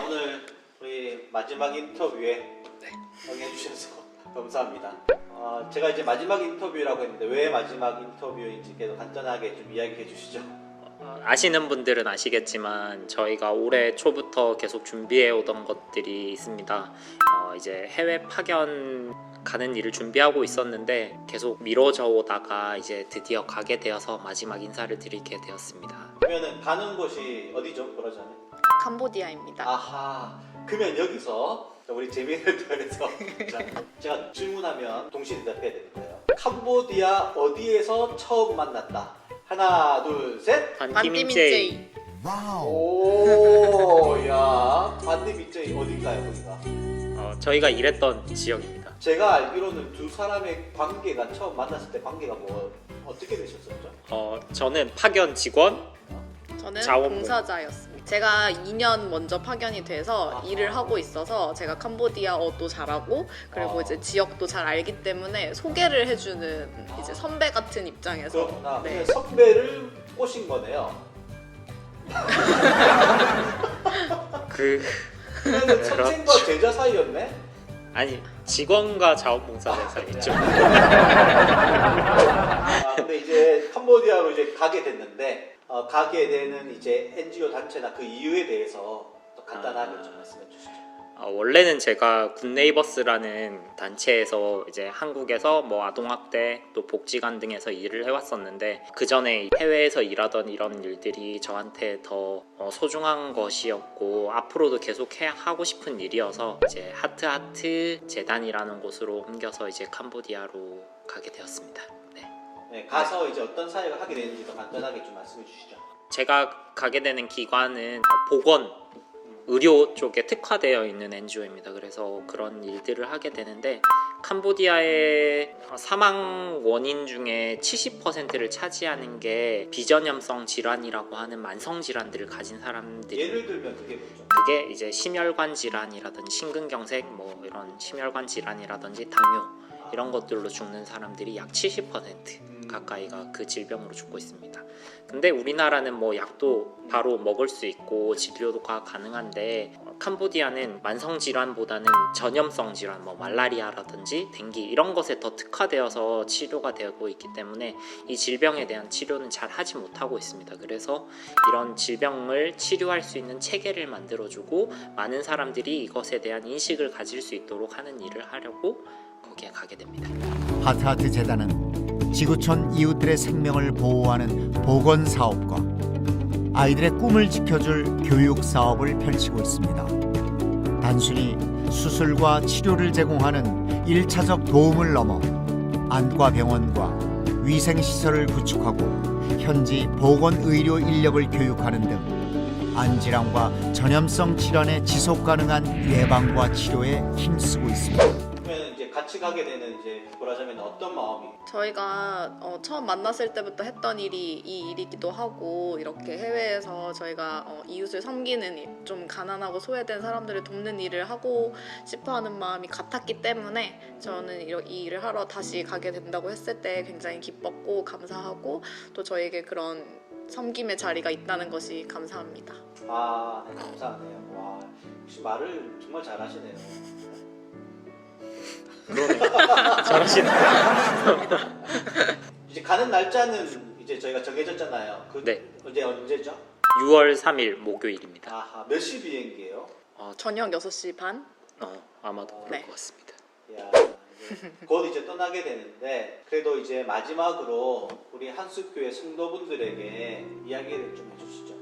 오늘 우리 마지막 인터뷰에 응해 주셔서 감사합니다. 제가 이제 마지막 인터뷰라고 했는데 왜 마지막 인터뷰인지 계속 간단하게 좀 이야기해 주시죠. 아시는 분들은 아시겠지만 저희가 올해 초부터 계속 준비해 오던 것들이 있습니다. 이제 해외 파견 가는 일을 준비하고 있었는데 계속 미뤄져 오다가 이제 드디어 가게 되어서 마지막 인사를 드리게 되었습니다. 그러면은 가는 곳이 어디죠? 그러자면 캄보디아입니다. 아하. 그러면 여기서 우리 재미있는 대화에서 제가 질문하면 동시에 대답해야 되는 거예요. 캄보디아 어디에서 처음 만났다? 하나, 둘, 셋. 반티민제이. 오, 야, 반디민제이 어딘가요, 거기가? 저희가 일했던 지역입니다. 제가 알기로는 두 사람의 관계가 처음 만났을 때 관계가 뭐 어떻게 되셨었죠? 저는 파견 직원, 저는 자원부. 봉사자였습니다. 제가 2년 먼저 파견이 돼서 일을 하고 있어서 제가 캄보디아어도 잘하고 그리고 이제 지역도 잘 알기 때문에 소개를 해주는 이제 선배 같은 입장에서 그렇구나. 네. 선배를 꼬신 거네요. 그러면 선생과 제자 사이였네? 아니 직원과 자원봉사자 사이죠. 근데 이제 캄보디아로 이제 가게 됐는데 가게 되는 이제 NGO 단체나 그 이유에 대해서 또 간단하게 좀 말씀해 주시죠. 원래는 제가 굿네이버스라는 단체에서 이제 한국에서 뭐 아동학대 또 복지관 등에서 일을 해왔었는데 그 전에 해외에서 일하던 이런 일들이 저한테 더 소중한 것이었고 앞으로도 계속 하고 싶은 일이어서 이제 하트하트 재단이라는 곳으로 옮겨서 이제 캄보디아로 가게 되었습니다. 네. 네, 가서 이제 어떤 사역을 하게 되는지도 간단하게 좀 말씀해 주시죠. 제가 가게 되는 기관은 보건 의료 쪽에 특화되어 있는 NGO입니다. 그래서 그런 일들을 하게 되는데 캄보디아의 사망 원인 중에 70%를 차지하는 게 비전염성 질환이라고 하는 만성 질환들을 가진 사람들이 예를 들면 그게 뭐죠? 그게 이제 심혈관 질환이라든지 심근경색 뭐 이런 심혈관 질환이라든지 당뇨 이런 것들로 죽는 사람들이 약 70% 가까이가 그 질병으로 죽고 있습니다. 근데 우리나라는 뭐 약도 바로 먹을 수 있고 진료가 가능한데 캄보디아는 만성 질환보다는 전염성 질환, 뭐 말라리아라든지 댕기 이런 것에 더 특화되어서 치료가 되고 있기 때문에 이 질병에 대한 치료는 잘 하지 못하고 있습니다. 그래서 이런 질병을 치료할 수 있는 체계를 만들어주고 많은 사람들이 이것에 대한 인식을 가질 수 있도록 하는 일을 하려고 거기에 가게 됩니다. 하트하트 재단은 지구촌 이웃들의 생명을 보호하는 보건 사업과 아이들의 꿈을 지켜줄 교육 사업을 펼치고 있습니다. 단순히 수술과 치료를 제공하는 1차적 도움을 넘어 안과 병원과 위생시설을 구축하고 현지 보건의료 인력을 교육하는 등 안질환과 전염성 질환의 지속가능한 예방과 치료에 힘쓰고 있습니다. 그러면 이제 같이 가게 되는 이제 보라자면 어떤 마음이? 저희가 처음 만났을 때부터 했던 일이 이 일이기도 하고 이렇게 해외에서 저희가 이웃을 섬기는 일, 좀 가난하고 소외된 사람들을 돕는 일을 하고 싶어하는 마음이 같았기 때문에 저는 이 일을 하러 다시 가게 된다고 했을 때 굉장히 기뻤고 감사하고 또 저에게 그런 섬김의 자리가 있다는 것이 감사합니다. 아, 네, 감사하네요. 와, 혹시 말을 정말 잘하시네요. 그러네요. 잘하시네요. 이제 가는 날짜는 이제 저희가 정해졌잖아요. 네. 언제죠? 6월 3일 목요일입니다. 아하, 몇 시 비행기예요? 저녁 6시 반? 아마도 그럴 네. 것 같습니다. 야, 곧 이제 떠나게 되는데 그래도 이제 마지막으로 우리 한숲교회 성도분들에게 이야기를 좀 해주시죠.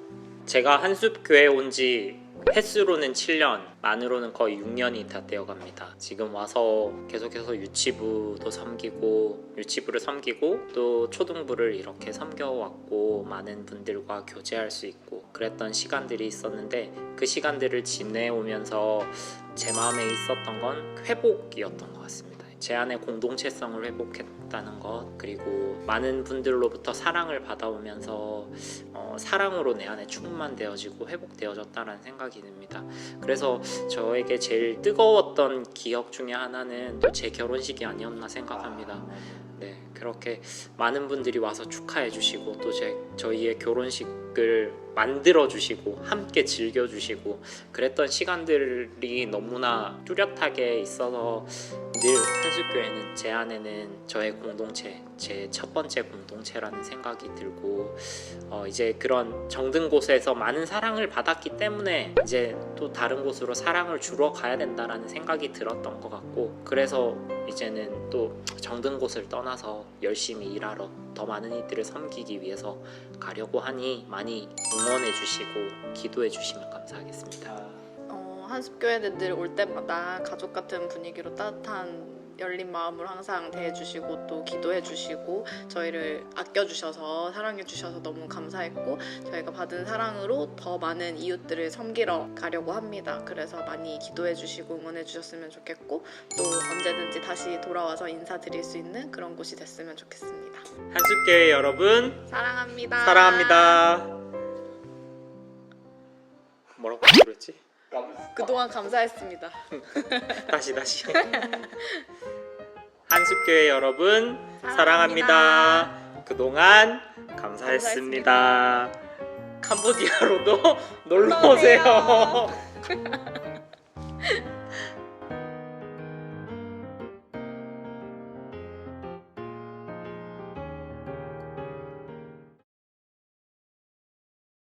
제가 한숲교회 온 지 횟수로는 7년, 만으로는 거의 6년이 다 되어갑니다. 지금 와서 계속해서 유치부도 섬기고 유치부를 섬기고 또 초등부를 이렇게 섬겨왔고 많은 분들과 교제할 수 있고 그랬던 시간들이 있었는데 그 시간들을 지내오면서 제 마음에 있었던 건 회복이었던 것 같습니다. 제 안의 공동체성을 회복했다는 것 그리고 많은 분들로부터 사랑을 받아오면서 사랑으로 내 안에 충만되어지고 회복되어졌다는 생각이 듭니다. 그래서 저에게 제일 뜨거웠던 기억 중에 하나는 또 제 결혼식이 아니었나 생각합니다. 네, 그렇게 많은 분들이 와서 축하해 주시고 또 저희의 결혼식을 만들어 주시고 함께 즐겨 주시고 그랬던 시간들이 너무나 뚜렷하게 있어서 늘 한숲교회는 제 안에는 저의 공동체, 제 첫 번째 공동체라는 생각이 들고 이제 그런 정든 곳에서 많은 사랑을 받았기 때문에 이제 또 다른 곳으로 사랑을 주러 가야 된다라는 생각이 들었던 것 같고 그래서 이제는 또 정든 곳을 떠나서 열심히 일하러 더 많은 이들을 섬기기 위해서 가려고 하니 많이 응원해 주시고 기도해 주시면 감사하겠습니다. 한숲교회는 늘 올 때마다 가족 같은 분위기로 따뜻한 열린 마음으로 항상 대해주시고 또 기도해주시고 저희를 아껴주셔서 사랑해주셔서 너무 감사했고 저희가 받은 사랑으로 더 많은 이웃들을 섬기러 가려고 합니다. 그래서 많이 기도해주시고 응원해주셨으면 좋겠고 또 언제든지 다시 돌아와서 인사드릴 수 있는 그런 곳이 됐으면 좋겠습니다. 한숲교회 여러분 사랑합니다. 사랑합니다. 뭐라고 그랬지? 그동안 감사했습니다. 다시 한숲교회 여러분 사랑합니다. 그동안 감사했습니다. 캄보디아로도 놀러 오세요.